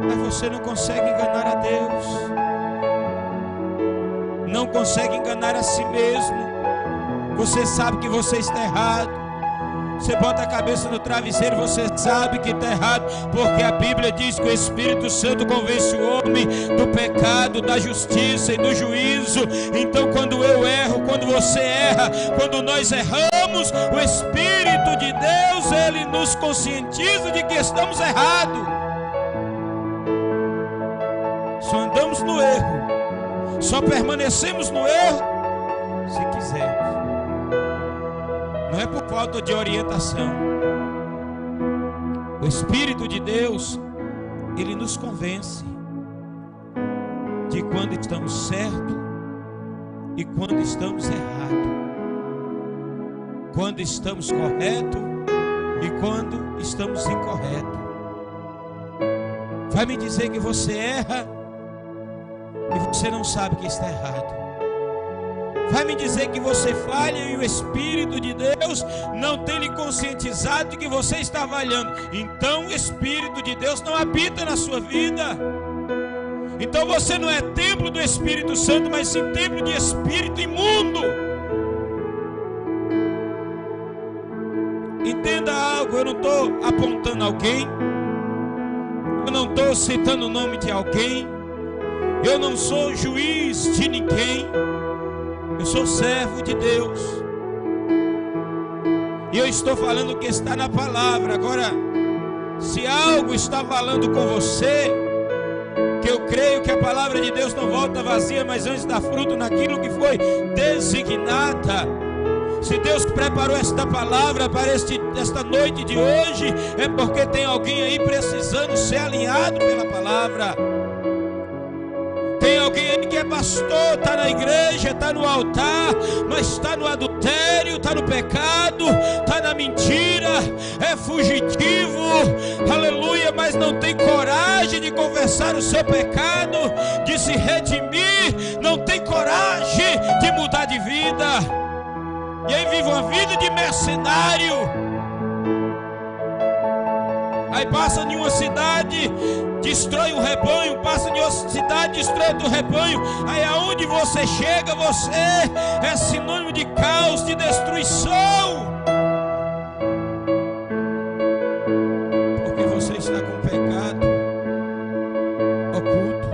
Mas você não consegue enganar a Deus. Não consegue enganar a si mesmo. Você sabe que você está errado. Você bota a cabeça no travesseiro, você sabe que está errado, porque a Bíblia diz que o Espírito Santo convence o homem do pecado, da justiça e do juízo. Então quando eu erro, quando você erra, quando nós erramos, o Espírito de Deus, Ele nos conscientiza de que estamos errados. Só andamos no erro, só permanecemos no erro se quisermos. Não é por falta de orientação. O Espírito de Deus, Ele nos convence de quando estamos certos e quando estamos errados. Quando estamos corretos e quando estamos incorretos. Vai me dizer que você erra e você não sabe que está errado. Vai me dizer que você falha e o Espírito de Deus não tem lhe conscientizado de que você está falhando. Então o Espírito de Deus não habita na sua vida. Então você não é templo do Espírito Santo, mas sim templo de espírito imundo. Entenda algo, eu não estou apontando alguém, eu não estou citando o nome de alguém, eu não sou juiz de ninguém. Eu sou servo de Deus. E eu estou falando o que está na palavra. Agora, se algo está falando com você, que eu creio que a palavra de Deus não volta vazia, mas antes dá fruto naquilo que foi designada. Se Deus preparou esta palavra para esta noite de hoje, é porque tem alguém aí precisando ser alinhado pela palavra. Tem alguém aí que é pastor, está na igreja, está no altar, mas está no adultério, está no pecado, está na mentira. é fugitivo, aleluia, mas não tem coragem de confessar o seu pecado, de se redimir, não tem coragem de mudar de vida, e aí vive uma vida de mercenário. Aí passa em uma cidade, destrói o rebanho, passa em outra cidade, destrói o rebanho. Aí aonde você chega, você é sinônimo de caos, de destruição. Porque você está com pecado oculto.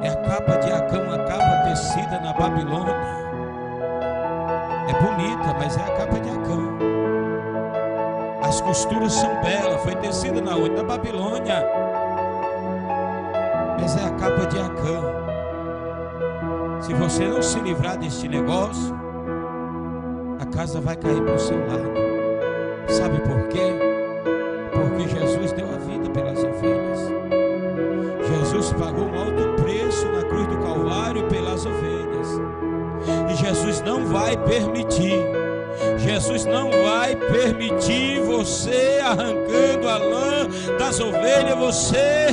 É a capa de Acã, uma capa tecida na Babilônia. É bonita, mas é a capa de Acã. As costuras são belas, foi tecida na onde? Na Babilônia. Mas é a capa de Acã. Se você não se livrar deste negócio, a casa vai cair para o seu lado. Sabe por quê? Porque Jesus deu a vida pelas ovelhas. Jesus pagou um alto preço na cruz do Calvário pelas ovelhas. E Jesus não vai permitir você arrancando a lã das ovelhas, você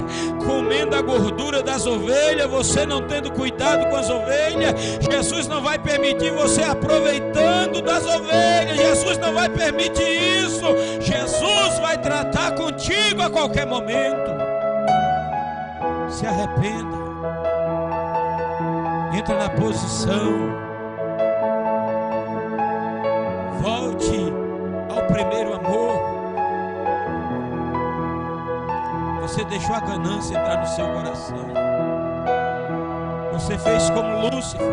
comendo a gordura das ovelhas, você não tendo cuidado com as ovelhas. Jesus não vai permitir você aproveitando das ovelhas. Jesus não vai permitir isso. Jesus vai tratar contigo a qualquer momento. Se arrependa, entra na posição, volte ao primeiro amor. Você deixou a ganância entrar no seu coração. Você fez como Lúcifer,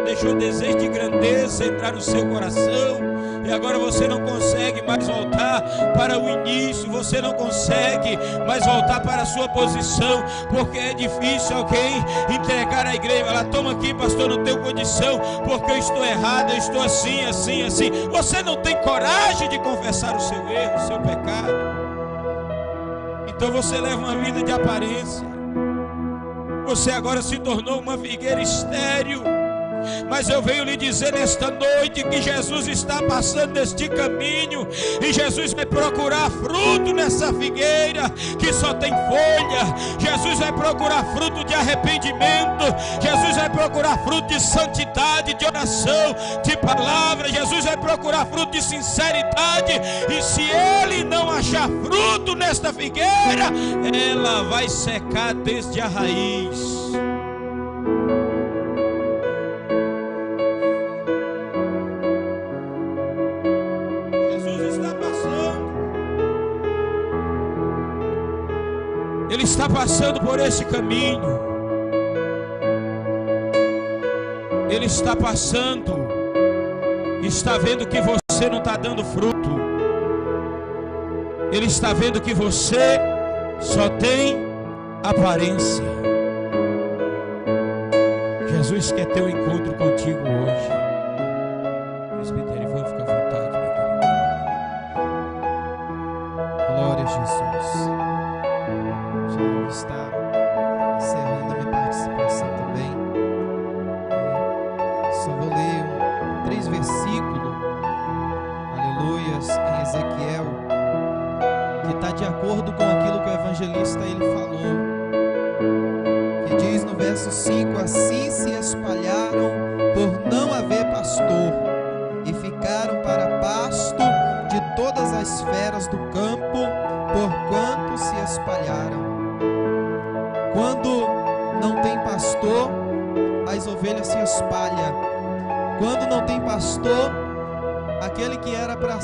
deixou o desejo de grandeza entrar no seu coração. E agora você não consegue mais voltar para o início. Você não consegue mais voltar para a sua posição, porque é difícil alguém entregar a igreja. Ela toma aqui, pastor, não tenho condição, porque eu estou errado, eu estou assim. Você não tem coragem de confessar o seu erro, o seu pecado. Então você leva uma vida de aparência. Você agora se tornou uma figueira estéril. Mas eu venho lhe dizer nesta noite que Jesus está passando neste caminho, e Jesus vai procurar fruto nessa figueira que só tem folha. Jesus vai procurar fruto de arrependimento. Jesus vai procurar fruto de santidade, de oração, de palavra. Jesus vai procurar fruto de sinceridade. E se ele não achar fruto nesta figueira, ela vai secar desde a raiz. Ele está passando por esse caminho. Ele está passando, está vendo que você não está dando fruto. Ele está vendo que você só tem aparência. Jesus quer ter um encontro contigo hoje. Presbítero, vamos ficar à vontade, meu querido. Glória a Jesus. Já está encerrando a minha participação também. Só vou ler 3 versículos, aleluias, em Ezequiel, que está de acordo com aquilo que o evangelista ele falou, que diz no verso 5: assim se espalharam por não haver pastor, e ficaram para pasto de todas as feras do campo, porquanto se espalharam. Quando não tem pastor, as ovelhas se espalham. Quando não tem pastor, aquele que era para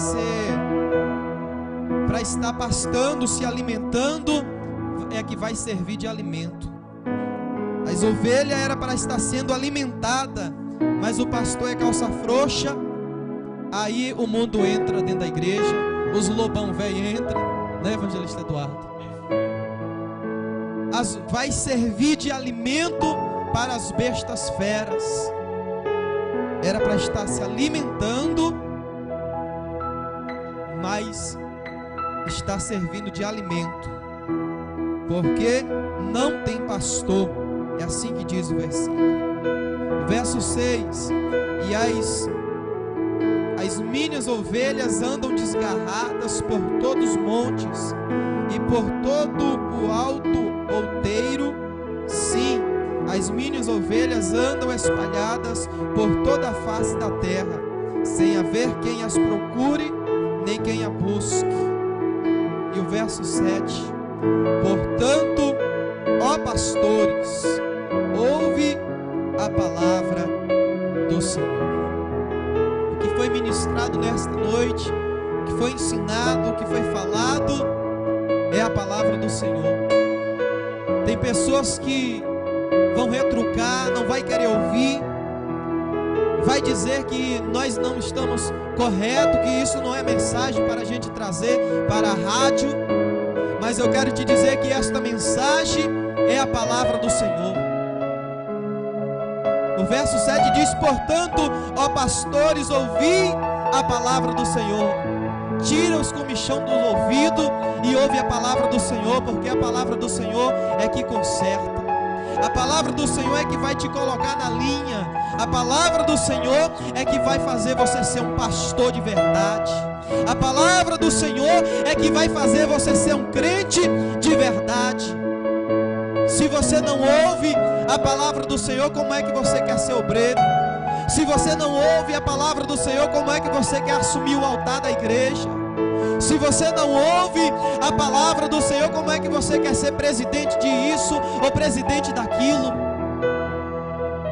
estar pastando, se alimentando, é que vai servir de alimento. As ovelhas era para estar sendo alimentada, mas o pastor é calça frouxa. Aí o mundo entra dentro da igreja, os lobão velho entra, né, evangelista Eduardo? Vai servir de alimento para as bestas feras. Era para estar se alimentando, mas está servindo de alimento, porque não tem pastor. É assim que diz o versículo. Verso 6: e As minhas ovelhas andam desgarradas por todos os montes e por todo o alto outeiro. Sim, as minhas ovelhas andam espalhadas por toda a face da terra, sem haver quem as procure, nem quem a busque. E o verso 7: portanto, ó pastores, ouve a palavra do Senhor. O que foi ministrado nesta noite, o que foi ensinado, o que foi falado, é a palavra do Senhor. Tem pessoas que vão retrucar, não vai querer ouvir, vai dizer que nós não estamos corretos, que isso não é mensagem para a gente trazer para a rádio. Mas eu quero te dizer que esta mensagem é a palavra do Senhor. O verso 7 diz: portanto, ó pastores, ouvi a palavra do Senhor. Tira os comichão do ouvido e ouve a palavra do Senhor, porque a palavra do Senhor é que conserta. A palavra do Senhor é que vai te colocar na linha. A palavra do Senhor é que vai fazer você ser um pastor de verdade. A palavra do Senhor é que vai fazer você ser um crente de verdade. Se você não ouve a palavra do Senhor, como é que você quer ser obreiro? Se você não ouve a palavra do Senhor, como é que você quer assumir o altar da igreja? Se você não ouve a palavra do Senhor, como é que você quer ser presidente de isso ou presidente daquilo?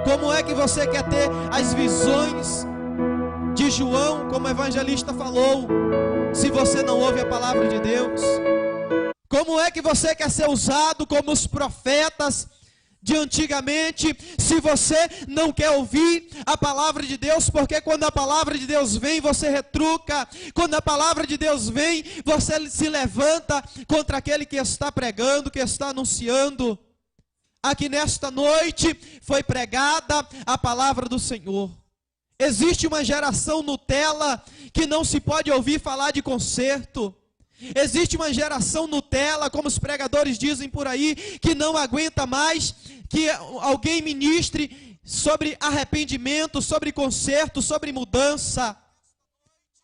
Como é que você quer ter as visões de João, como o evangelista falou, se você não ouve a palavra de Deus? Como é que você quer ser usado como os profetas de antigamente, se você não quer ouvir a palavra de Deus? Porque quando a palavra de Deus vem, você retruca. Quando a palavra de Deus vem, você se levanta contra aquele que está pregando, que está anunciando. Aqui nesta noite foi pregada a palavra do Senhor. Existe uma geração Nutella que não se pode ouvir falar de conserto. Existe uma geração Nutella, como os pregadores dizem por aí, que não aguenta mais que alguém ministre sobre arrependimento, sobre conserto, sobre mudança.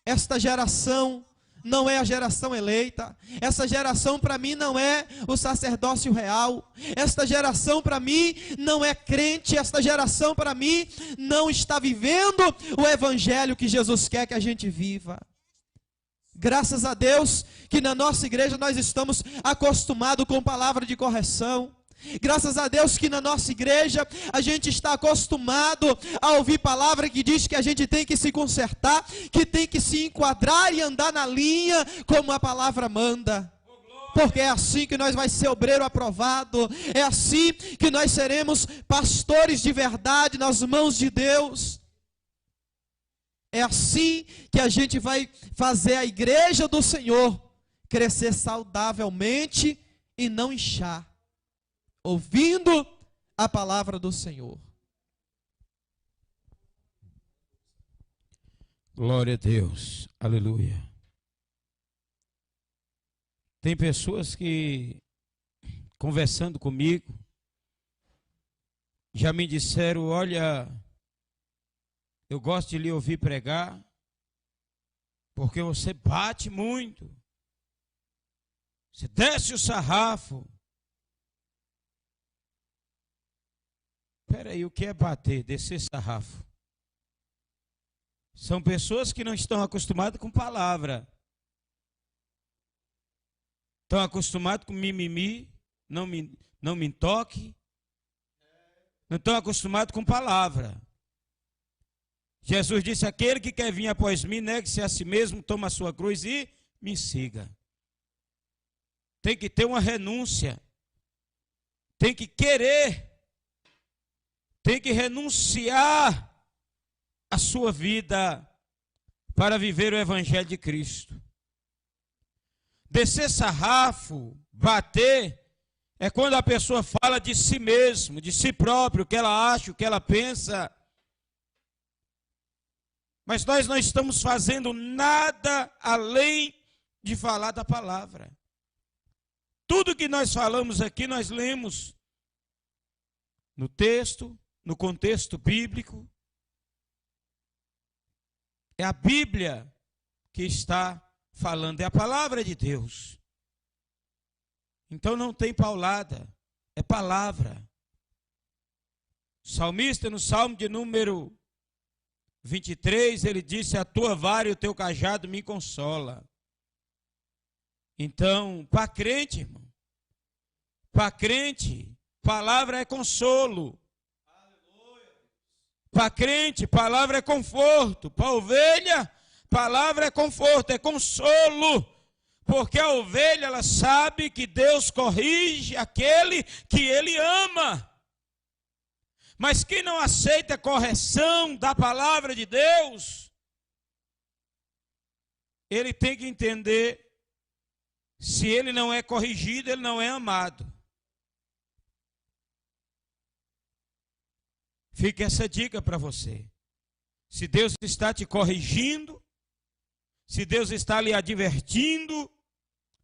Esta geração não é a geração eleita. Essa geração para mim não é o sacerdócio real. Esta geração para mim não é crente. Esta geração para mim não está vivendo o evangelho que Jesus quer que a gente viva. Graças a Deus que na nossa igreja nós estamos acostumados com palavra de correção. Graças a Deus que na nossa igreja a gente está acostumado a ouvir palavra que diz que a gente tem que se consertar, que tem que se enquadrar e andar na linha como a palavra manda. Porque é assim que nós vai ser obreiro aprovado, é assim que nós seremos pastores de verdade nas mãos de Deus. É assim que a gente vai fazer a igreja do Senhor crescer saudavelmente e não inchar, ouvindo a palavra do Senhor. Glória a Deus, aleluia. Tem pessoas que, conversando comigo, já me disseram: olha, eu gosto de lhe ouvir pregar, porque você bate muito, você desce o sarrafo. Espera aí, o que é bater, descer sarrafo? São pessoas que não estão acostumadas com palavra. Estão acostumadas com mimimi, não me toque. Não estão acostumados com palavra. Jesus disse: aquele que quer vir após mim, negue-se a si mesmo, toma a sua cruz e me siga. Tem que ter uma renúncia. Tem que querer. Tem que renunciar a sua vida para viver o evangelho de Cristo. Descer sarrafo, bater, é quando a pessoa fala de si mesmo, de si próprio, o que ela acha, o que ela pensa. Mas nós não estamos fazendo nada além de falar da palavra. Tudo que nós falamos aqui, nós lemos no texto, no contexto bíblico. É a Bíblia que está falando, é a palavra de Deus. Então não tem paulada, é palavra. O salmista, no Salmo de número 23, ele disse: a tua vara e o teu cajado me consola. Então, para crente, irmão, para crente, palavra é consolo. Para crente, palavra é conforto. Para ovelha, palavra é conforto, é consolo. Porque a ovelha, ela sabe que Deus corrige aquele que ele ama. Mas quem não aceita a correção da palavra de Deus, ele tem que entender, se ele não é corrigido, ele não é amado. Fica essa dica para você. Se Deus está te corrigindo, se Deus está lhe advertindo,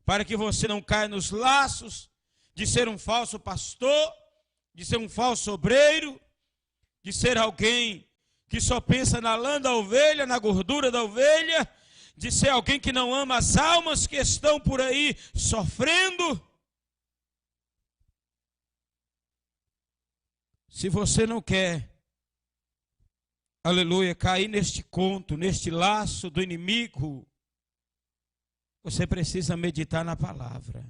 para que você não caia nos laços de ser um falso pastor, de ser um falso obreiro, de ser alguém que só pensa na lã da ovelha, na gordura da ovelha, de ser alguém que não ama as almas que estão por aí sofrendo. Se você não quer, aleluia, cair neste conto, neste laço do inimigo, você precisa meditar na palavra.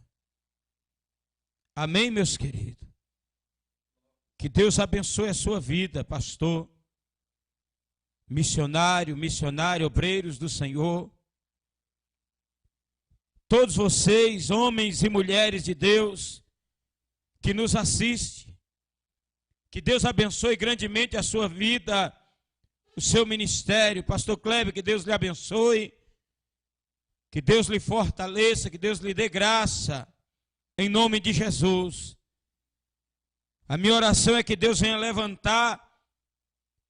Amém, meus queridos? Que Deus abençoe a sua vida, pastor, missionário, obreiros do Senhor. Todos vocês, homens e mulheres de Deus, que nos assistem. Que Deus abençoe grandemente a sua vida, o seu ministério. Pastor Kleber, que Deus lhe abençoe. Que Deus lhe fortaleça, que Deus lhe dê graça, em nome de Jesus. A minha oração é que Deus venha levantar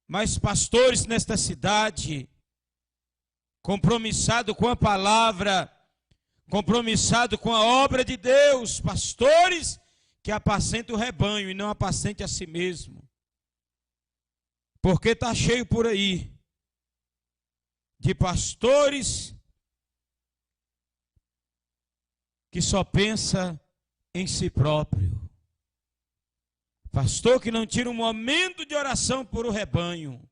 mais pastores nesta cidade, compromissado com a palavra, compromissado com a obra de Deus, pastores que apacentem o rebanho e não apacentem a si mesmo. Porque está cheio por aí de pastores que só pensa em si próprio. Pastor que não tira um momento de oração por o rebanho,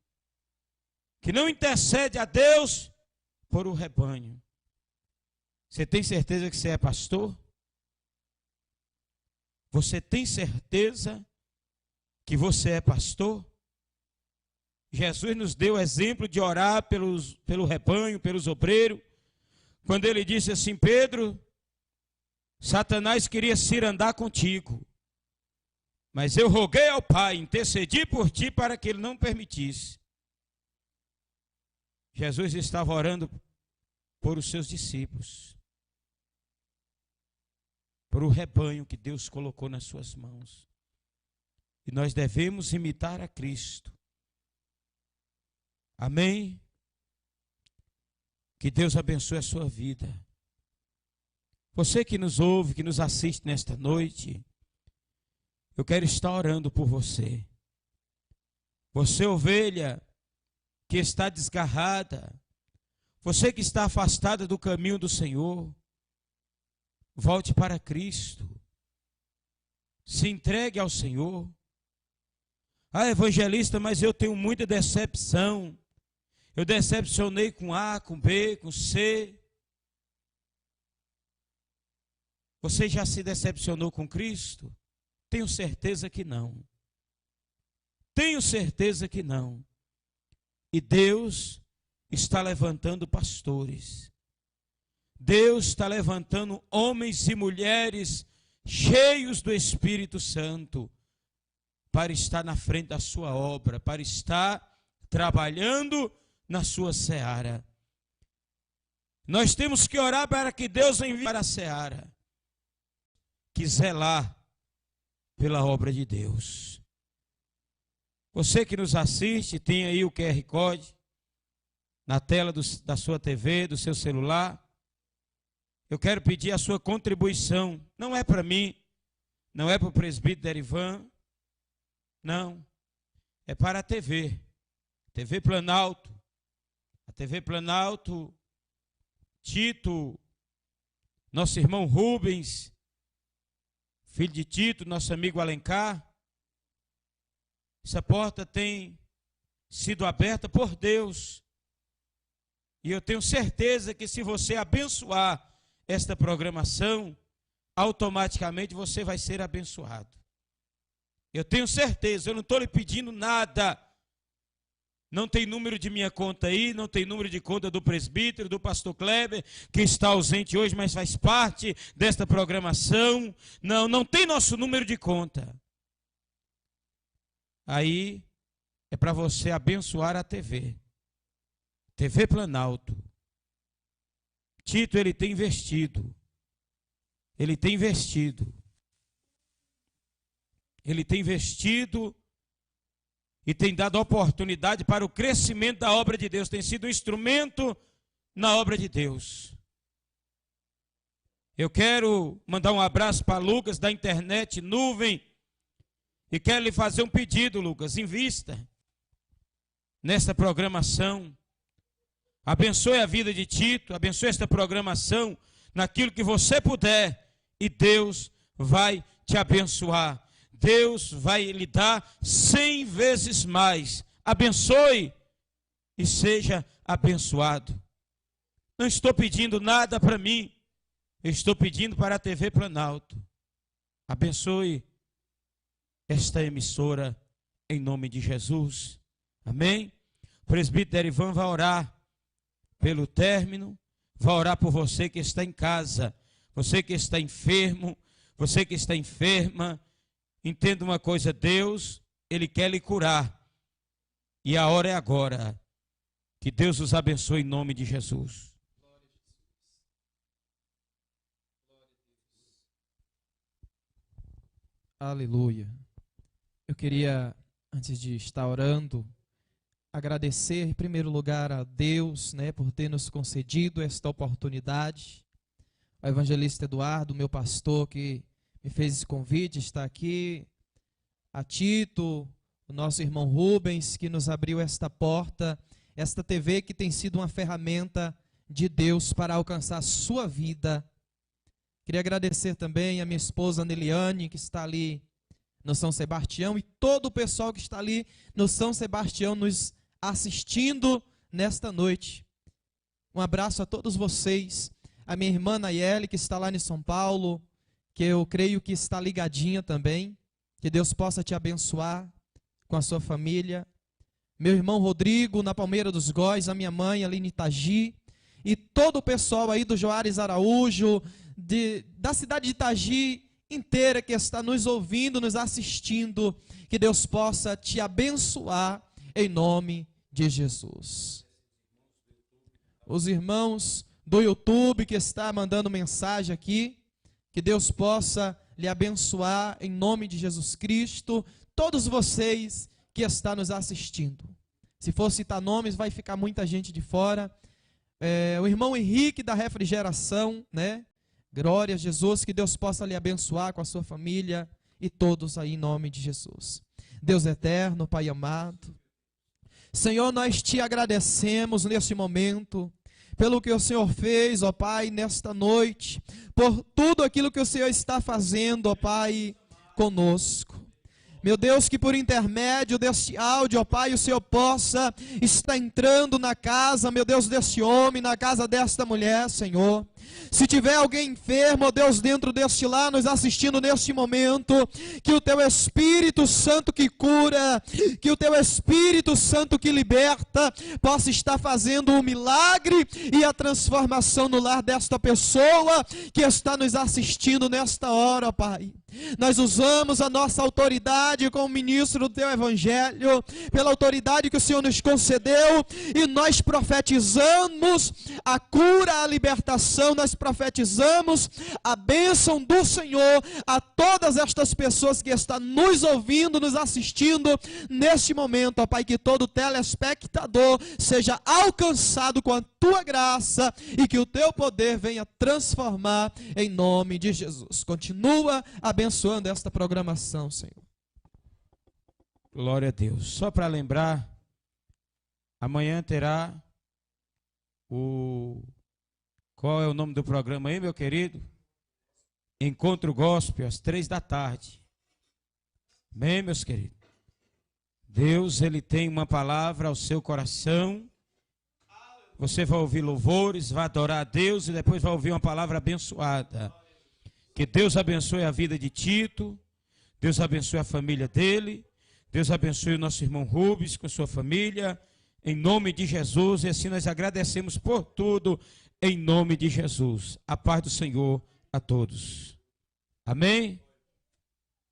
que não intercede a Deus por o rebanho. Você tem certeza que você é pastor? Você tem certeza que você é pastor? Jesus nos deu exemplo de orar pelo rebanho, pelos obreiros, quando ele disse assim: Pedro, Satanás queria cirandar contigo, mas eu roguei ao Pai, intercedi por ti para que ele não permitisse. Jesus estava orando por os seus discípulos, por o rebanho que Deus colocou nas suas mãos. E nós devemos imitar a Cristo. Amém? Que Deus abençoe a sua vida. Você que nos ouve, que nos assiste nesta noite, eu quero estar orando por você. Você, ovelha, que está desgarrada, você que está afastada do caminho do Senhor, volte para Cristo. Se entregue ao Senhor. Ah, evangelista, mas eu tenho muita decepção. Eu decepcionei com A, com B, com C. Você já se decepcionou com Cristo? Tenho certeza que não. Tenho certeza que não. E Deus está levantando pastores. Deus está levantando homens e mulheres cheios do Espírito Santo para estar na frente da sua obra, para estar trabalhando na sua seara. Nós temos que orar para que Deus envie para a seara, que zelar pela obra de Deus. Você que nos assiste, tem aí o QR Code na tela da sua TV, do seu celular. Eu quero pedir a sua contribuição. Não é para mim, não é para o presbítero Derivan, não. É para a TV Planalto, a TV Planalto, Tito, nosso irmão Rubens, filho de Tito, nosso amigo Alencar. Essa porta tem sido aberta por Deus. E eu tenho certeza que se você abençoar esta programação, automaticamente você vai ser abençoado. Eu tenho certeza, eu não estou lhe pedindo nada. Não tem número de minha conta aí, não tem número de conta do presbítero, do pastor Kleber, que está ausente hoje, mas faz parte desta programação. Não tem nosso número de conta. Aí é para você abençoar a TV. TV Planalto. Tito, ele tem investido. Ele tem investido. Ele tem investido e tem dado oportunidade para o crescimento da obra de Deus. Tem sido um instrumento na obra de Deus. Eu quero mandar um abraço para Lucas da internet Nuvem. E quero lhe fazer um pedido, Lucas. Invista nesta programação. Abençoe a vida de Tito. Abençoe esta programação naquilo que você puder. E Deus vai te abençoar. Deus vai lhe dar 100 vezes mais. Abençoe e seja abençoado. Não estou pedindo nada para mim. Eu estou pedindo para a TV Planalto. Abençoe esta emissora em nome de Jesus. Amém? O presbítero Derivan vai orar pelo término. Vai orar por você que está em casa. Você que está enfermo. Você que está enferma. Entenda uma coisa, Deus, Ele quer lhe curar. E a hora é agora. Que Deus os abençoe em nome de Jesus. Aleluia. Eu queria, antes de estar orando, agradecer em primeiro lugar a Deus, por ter nos concedido esta oportunidade. O evangelista Eduardo, meu pastor, que me fez esse convite, está aqui. A Tito, o nosso irmão Rubens, que nos abriu esta porta, esta TV que tem sido uma ferramenta de Deus para alcançar a sua vida. Queria agradecer também a minha esposa Neliane, que está ali no São Sebastião, e todo o pessoal que está ali no São Sebastião nos assistindo nesta noite. Um abraço a todos vocês. A minha irmã Nayeli, que está lá em São Paulo, que eu creio que está ligadinha também. Que Deus possa te abençoar com a sua família. Meu irmão Rodrigo, na Palmeira dos Góis, a minha mãe, Aline Itagi, e todo o pessoal aí do Joares Araújo, da cidade de Itagi inteira que está nos ouvindo, nos assistindo. Que Deus possa te abençoar em nome de Jesus. Os irmãos do YouTube que está mandando mensagem aqui, que Deus possa lhe abençoar em nome de Jesus Cristo. Todos vocês que estão nos assistindo. Se for citar nomes, vai ficar muita gente de fora. O irmão Henrique da Refrigeração, Glória a Jesus, que Deus possa lhe abençoar com a sua família e todos aí em nome de Jesus. Deus eterno, Pai amado, Senhor, nós te agradecemos neste momento pelo que o Senhor fez, ó Pai, nesta noite, por tudo aquilo que o Senhor está fazendo, ó Pai, conosco. Meu Deus, que por intermédio deste áudio, ó Pai, o Senhor possa estar entrando na casa, meu Deus, deste homem, na casa desta mulher, Senhor. Se tiver alguém enfermo, ó Deus, dentro deste lar, nos assistindo neste momento, que o Teu Espírito Santo que cura, que o Teu Espírito Santo que liberta, possa estar fazendo um milagre e a transformação no lar desta pessoa que está nos assistindo nesta hora, ó Pai. Nós usamos a nossa autoridade como ministro do Teu Evangelho, pela autoridade que o Senhor nos concedeu, e nós profetizamos a cura, a libertação, nós profetizamos a bênção do Senhor a todas estas pessoas que estão nos ouvindo, nos assistindo neste momento, ó Pai, que todo telespectador seja alcançado com a Tua graça e que o Teu poder venha transformar em nome de Jesus. Continua abençoando esta programação, Senhor. Glória a Deus. Só para lembrar, amanhã terá Qual é o nome do programa aí, meu querido? Encontro Gospel, às 3 da tarde. Amém, meus queridos? Deus, Ele tem uma palavra ao seu coração. Você vai ouvir louvores, vai adorar a Deus e depois vai ouvir uma palavra abençoada. Que Deus abençoe a vida de Tito, Deus abençoe a família dele, Deus abençoe o nosso irmão Rubens com sua família, em nome de Jesus. E assim nós agradecemos por tudo, em nome de Jesus. A paz do Senhor a todos. Amém?